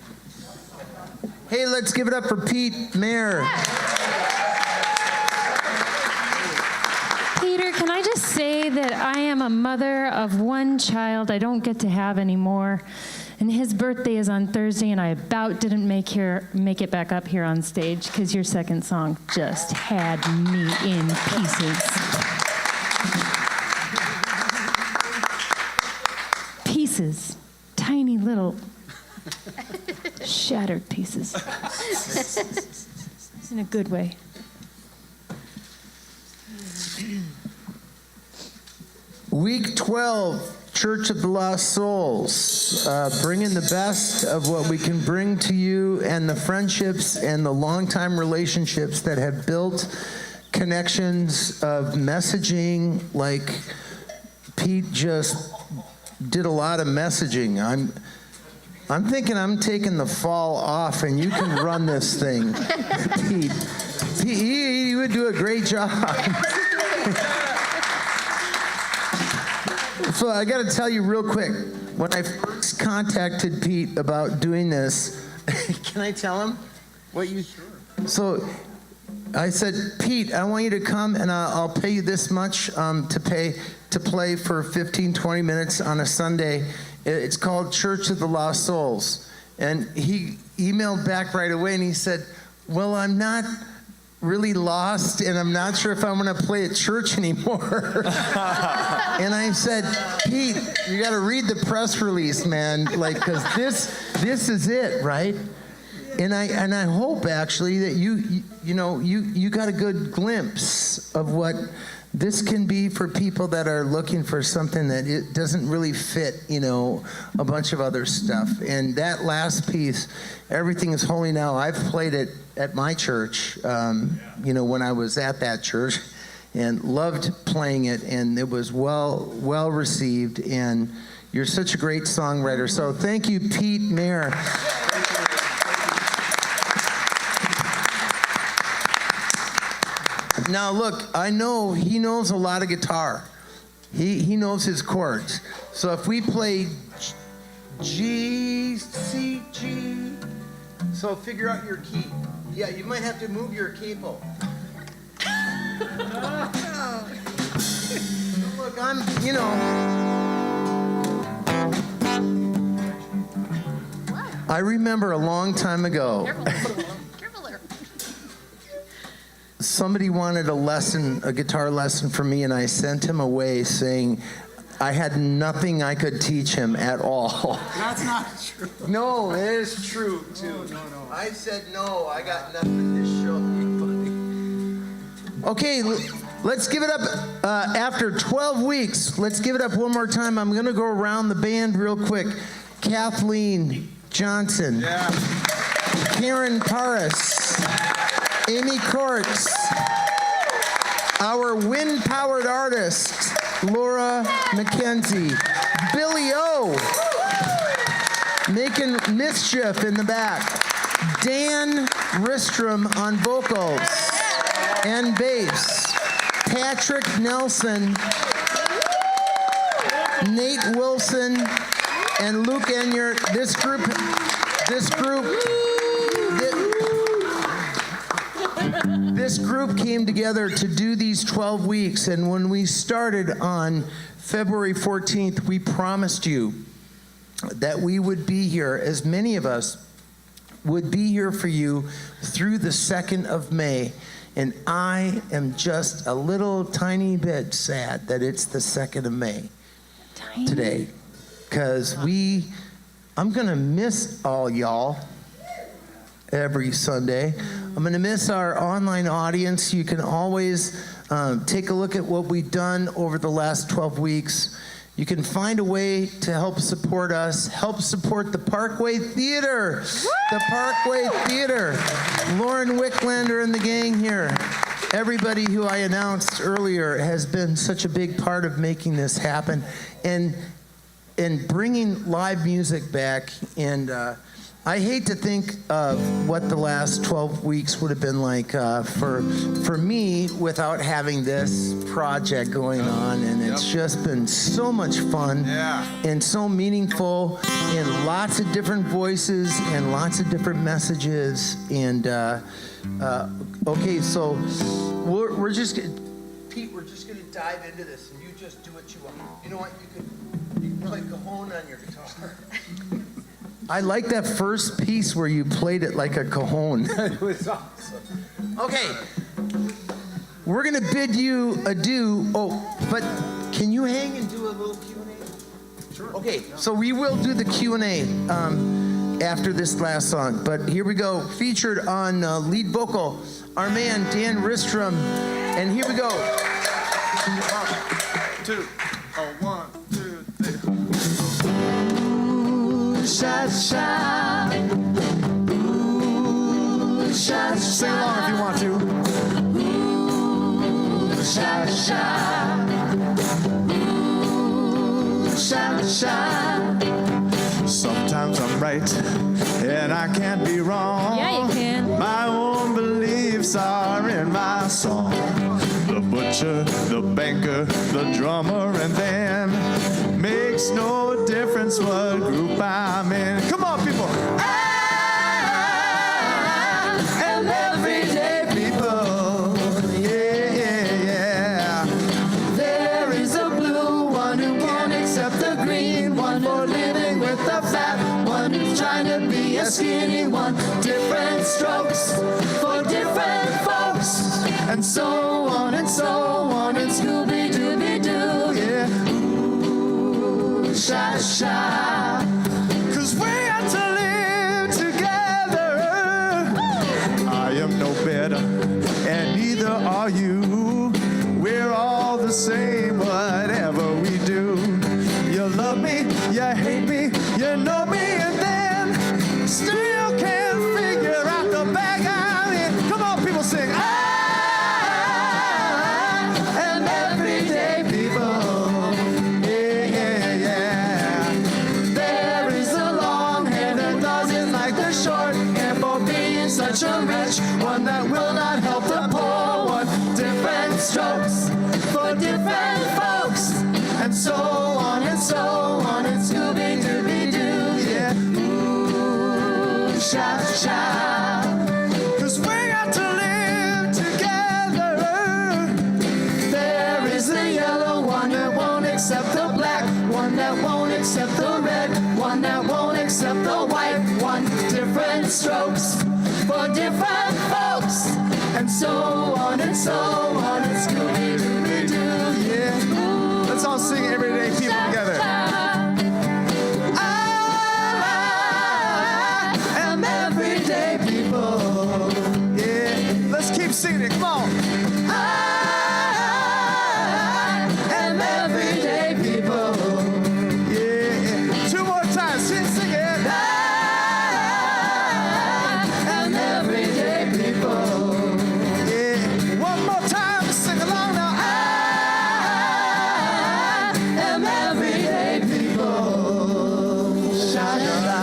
Hey, let's give it up for Pete Mayer. Peter, can I just say that I am a mother of one child I don't get to have anymore, and his birthday is on Thursday, and I about didn't make it back up here on stage because your second song just had me in pieces. Pieces, tiny little shattered pieces, in a good way. Week 12, Church of the Lost Souls, bringing the best of what we can bring to you and the friendships and the longtime relationships that have built connections of messaging. Like Pete just did a lot of messaging. I'm thinking I'm taking the fall off and you can run this thing, Pete. You would do a great job. So I got to tell you real quick, when I first contacted Pete about doing this, Can I tell him what you? Sure. So I said, Pete, I want you to come and I'll pay you this much to play for 15, 20 minutes on a Sunday. It's called Church of the Lost Souls. And he emailed back right away and he said, well, I'm not really lost and I'm not sure if I'm going to play at church anymore. And I said, Pete, you got to read the press release, man, like, because this is it, right? And I hope actually that you got a good glimpse of what this can be for people that are looking for something that it doesn't really fit, a bunch of other stuff. And that last piece, Everything is Holy Now, I've played it at my church, when I was at that church, and loved playing it, and it was well received, and you're such a great songwriter. So thank you, Pete Mayer. Now look, I know he knows a lot of guitar. He knows his chords. So if we play G, C, G, so figure out your key. Yeah, you might have to move your capo. Look, I remember a long time ago. Careful there. Somebody wanted a guitar lesson from me, and I sent him away saying I had nothing I could teach him at all. That's not true. No, it is true, too. No. I said, no, I got nothing to show you, buddy. Okay, let's give it up after 12 weeks. Let's give it up one more time. I'm going to go around the band real quick. Kathleen Johnson. Yeah. Karen Paris. Amy Courts. Our wind-powered artist, Laura McKenzie. Billy O. Making mischief in the back. Dan Ristrom on vocals and bass. Patrick Nelson. Nate Wilson and Luke Enyart. This group came together to do these 12 weeks, and when we started on February 14th, we promised you that we would be here, as many of us would be here for you through the 2nd of May. And I am just a little tiny bit sad that it's the 2nd of May today, because I'm going to miss all y'all every Sunday. I'm going to miss our online audience. You can always take a look at what we've done over the last 12 weeks. You can find a way to help support us, help support the Parkway Theater. The Parkway Theater. Lauren Wicklander and the gang here. Everybody who I announced earlier has been such a big part of making this happen and bringing live music back. And I hate to think of what the last 12 weeks would have been like for me without having this project going on, and it's just been so much fun and so meaningful, and lots of different voices and lots of different messages. And okay, so we're just Pete, we're just gonna dive into this, and you just do what you want. You know what? You can play cajon on your guitar. I like that first piece where you played it like a cajon. It was awesome. Okay, we're going to bid you adieu. Oh, but can you hang and do a little Q&A? Sure. Okay, so we will do the Q&A after this last song. But here we go. Featured on lead vocal, our man Dan Ristrom. And here we go. 1, 2, 1, 2, 3. Sha sha, ooh, sha sha. Sing along if you want to. Ooh, sha sha, ooh, sha sha. Sometimes I'm right, and I can't be wrong. Yeah, you can. My own beliefs are in my song. The butcher, the banker, the drummer, and then makes no difference what group I'm in. Come on, people. I me a skinny one. Different strokes for different folks. And so on and so on. And Scooby-Dooby-Doo, yeah. Ooh, sha-sha. 'Cause we got to live together. I am no better, and neither are you. We're all the same, whatever we do. You love me, you hate me, you know me, and then still can't figure out the bag I'm in. Come on, people, sing. I am everyday people. Yeah, yeah, yeah. There is a long hair that doesn't like the short hair for being such a rich one that will not help the poor one. Different strokes for different folks. And so on and so on. And Scooby-Dooby-Doo, yeah. Ooh, sha-sha. 'Cause we got to live together. There is the yellow one that won't accept the black, one that won't accept the red, one that won't accept the white one. Different strokes for different folks. And so on and so on. And Scooby-Dooby-Doo, yeah. Ooh, let's all sing Everyday People together. I am everyday people. Yeah, let's keep singing it. Come on. I am everyday people. Yeah, two more times. Sing it. I am everyday people. Yeah, one more time. Sing along now. I am everyday people. Sha-la-la.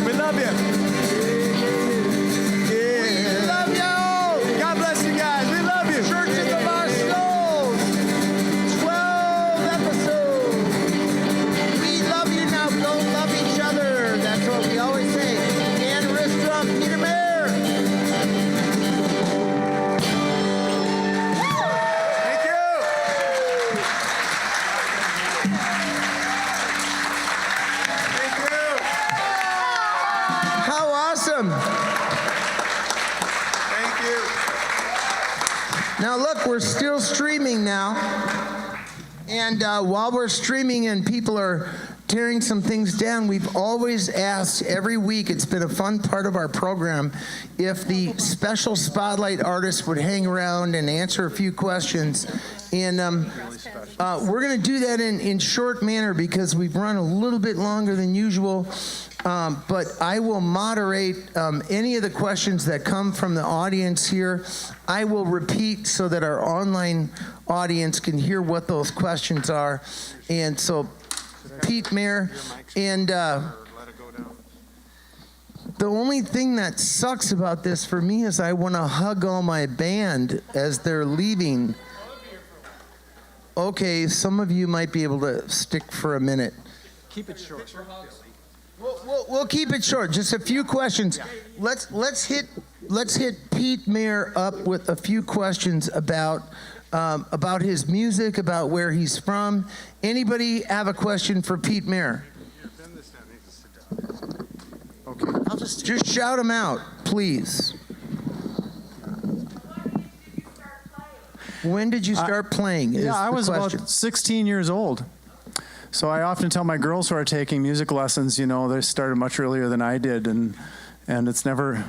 We love you. Yeah. We love you. God bless you guys. We love you. Church of the Lost Souls. 12 episodes. We love you now. Don't love each other. That's what we always say. Guitarist from Peter Mayer. Thank you. Thank you. How awesome. Thank you. Now look, we're still streaming now. And while we're streaming and people are tearing some things down, we've always asked every week, it's been a fun part of our program, if the special spotlight artist would hang around and answer a few questions. And we're going to do that in short manner because we've run a little bit longer than usual. But I will moderate any of the questions that come from the audience here. I will repeat so that our online audience can hear what those questions are. And so, Pete Mayer, and the only thing that sucks about this for me is I want to hug all my band as they're leaving. Okay, some of you might be able to stick for a minute. Keep it short. We'll keep it short. Just a few questions. Let's hit Pete Mayer up with a few questions about his music, about where he's from. Anybody have a question for Pete Mayer? Okay. I'll just shout them out, please. When did you start playing? Yeah, I was about 16 years old. So I often tell my girls who are taking music lessons, you know, they started much earlier than I did, and it's never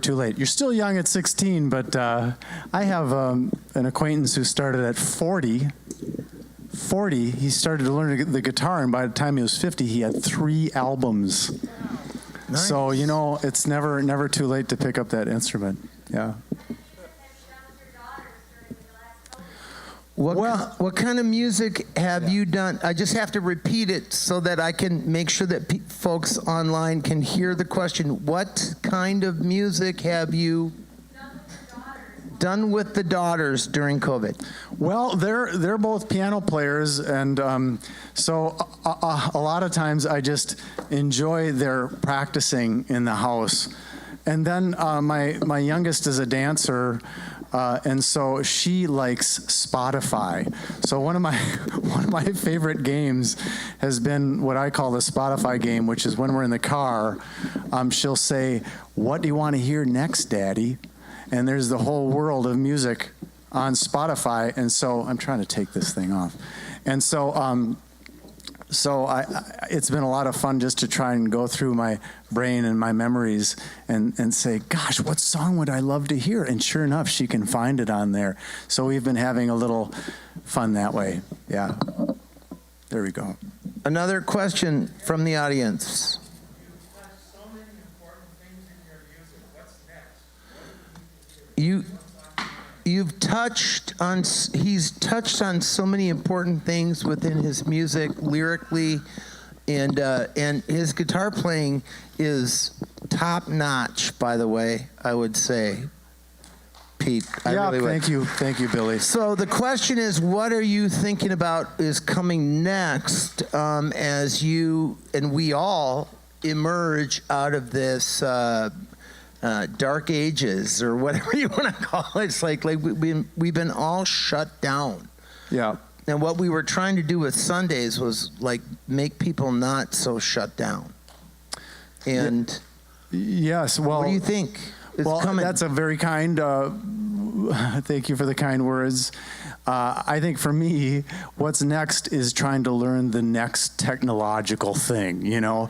too late. You're still young at 16, but I have an acquaintance who started at 40. He started to learn the guitar, and by the time he was 50, he had 3 albums. Nice. So, you know, it's never too late to pick up that instrument. Yeah. What kind of music have you done? I just have to repeat it so that I can make sure that folks online can hear the question. What kind of music have you done with the daughters during COVID? Well, they're both piano players, and so a lot of times I just enjoy their practicing in the house. And then my youngest is a dancer. And so she likes Spotify. So one of my favorite games has been what I call the Spotify game, which is when we're in the car, she'll say, "What do you want to hear next, Daddy?" And there's the whole world of music on Spotify. And so I'm trying to take this thing off. And so it's been a lot of fun just to try and go through my brain and my memories and say, gosh, what song would I love to hear? And sure enough, she can find it on there. So we've been having a little fun that way. Yeah. There we go. Another question from the audience. He's touched on so many important things within his music lyrically, and his guitar playing is top notch, by the way, I would say. Pete, Thank you, Billy. So the question is, what are you thinking about is coming next as you and we all emerge out of this dark ages, or whatever you want to call it? It's like we've been all shut down. Yeah. And what we were trying to do with Sundays was like make people not so shut down. And yes, well, what do you think is coming? That's a very kind. Thank you for the kind words. I think for me, what's next is trying to learn the next technological thing, you know?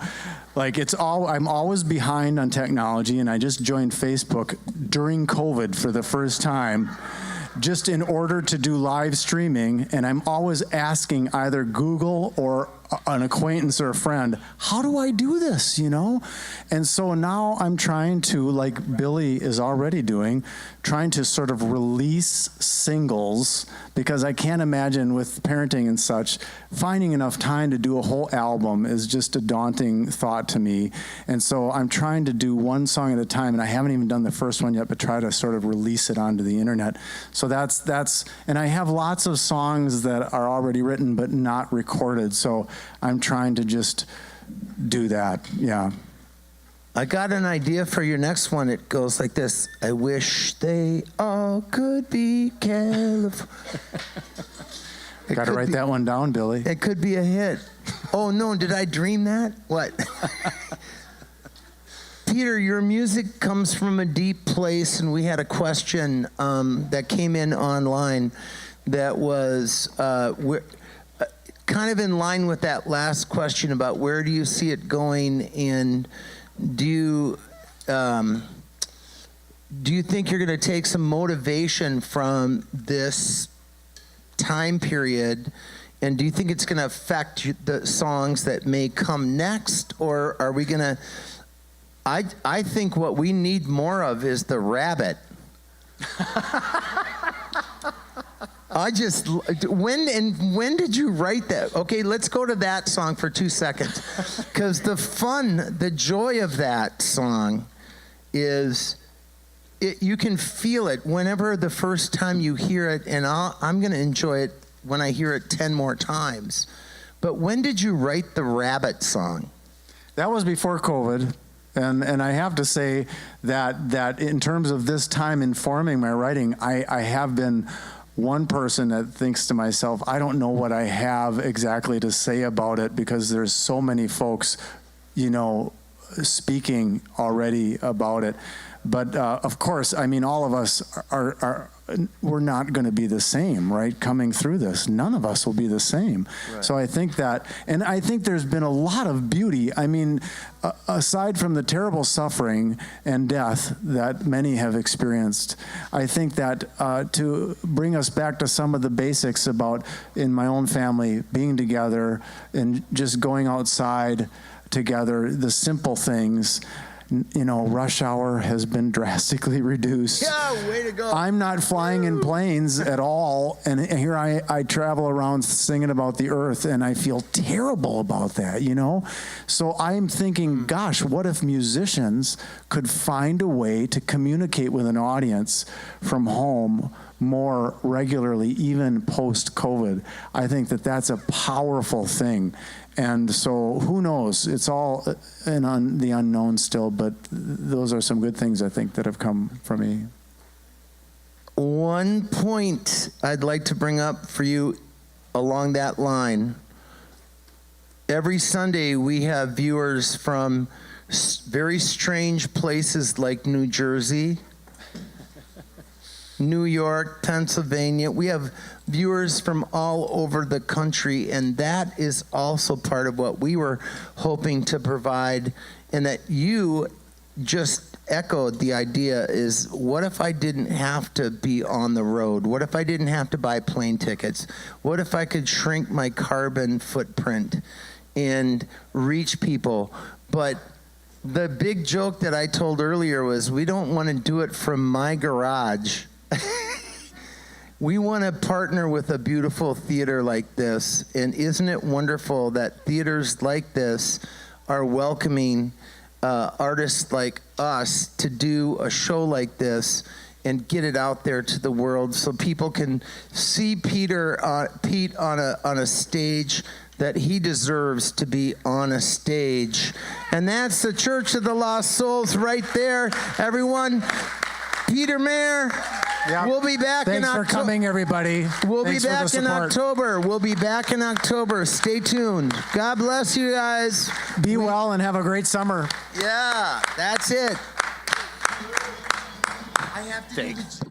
Like I'm always behind on technology, and I just joined Facebook during COVID for the first time, just in order to do live streaming, and I'm always asking either Google or an acquaintance or a friend, how do I do this, you know? And so now I'm trying to, like Billy is already doing, trying to sort of release singles, because I can't imagine with parenting and such, finding enough time to do a whole album is just a daunting thought to me. And so I'm trying to do one song at a time, and I haven't even done the first one yet, but try to sort of release it onto the internet. So that's and I have lots of songs that are already written but not recorded, so I'm trying to just do that. Yeah. I got an idea for your next one. It goes like this. I wish they all could be California. Got to write that one down, Billy. It could be a hit. Oh, no, did I dream that? What? Peter, your music comes from a deep place, and we had a question that came in online that was kind of in line with that last question about where do you see it going, and do you think you're going to take some motivation from this time period, and do you think it's going to affect the songs that may come next, or are we going to... I think what we need more of is the rabbit. When did you write that? Okay, let's go to that song for 2 seconds. Because the joy of that song is, you can feel it whenever the first time you hear it, and I'm going to enjoy it when I hear it 10 more times. But when did you write the rabbit song? That was before COVID. And I have to say that in terms of this time informing my writing, I have been one person that thinks to myself, I don't know what I have exactly to say about it, because there's so many folks, you know, speaking already about it. But of course, I mean, all of us we're not going to be the same, right? Coming through this, none of us will be the same. Right. So I think that, and I think there's been a lot of beauty. I mean, aside from the terrible suffering and death that many have experienced, I think that to bring us back to some of the basics about, in my own family, being together and just going outside together, the simple things. You know, rush hour has been drastically reduced. Yeah, way to go. I'm not flying in planes at all, and here I travel around singing about the earth, and I feel terrible about that, you know? So I'm thinking, gosh, what if musicians could find a way to communicate with an audience from home more regularly, even post-COVID? I think that that's a powerful thing. And so who knows? It's all on the unknown still, but those are some good things, I think, that have come from me. one point I'd like to bring up for you along that line. Every Sunday we have viewers from very strange places like New Jersey, New York, Pennsylvania. We have viewers from all over the country, and that is also part of what we were hoping to provide, and that you just echoed the idea is, what if I didn't have to be on the road? What if I didn't have to buy plane tickets? What if I could shrink my carbon footprint and reach people? But the big joke that I told earlier was, we don't want to do it from my garage. We want to partner with a beautiful theater like this. And isn't it wonderful that theaters like this are welcoming artists like us to do a show like this and get it out there to the world so people can see Pete on a stage that he deserves to be on a stage. And that's the Church of the Lost Souls right there. Everyone, Peter Mayer. Yep. We'll be back in October. Thanks for coming, everybody. We'll Thanks be for the back in support. October. We'll be back in October. Stay tuned. God bless you guys. Be well and have a great summer. Yeah, that's it. I have to do the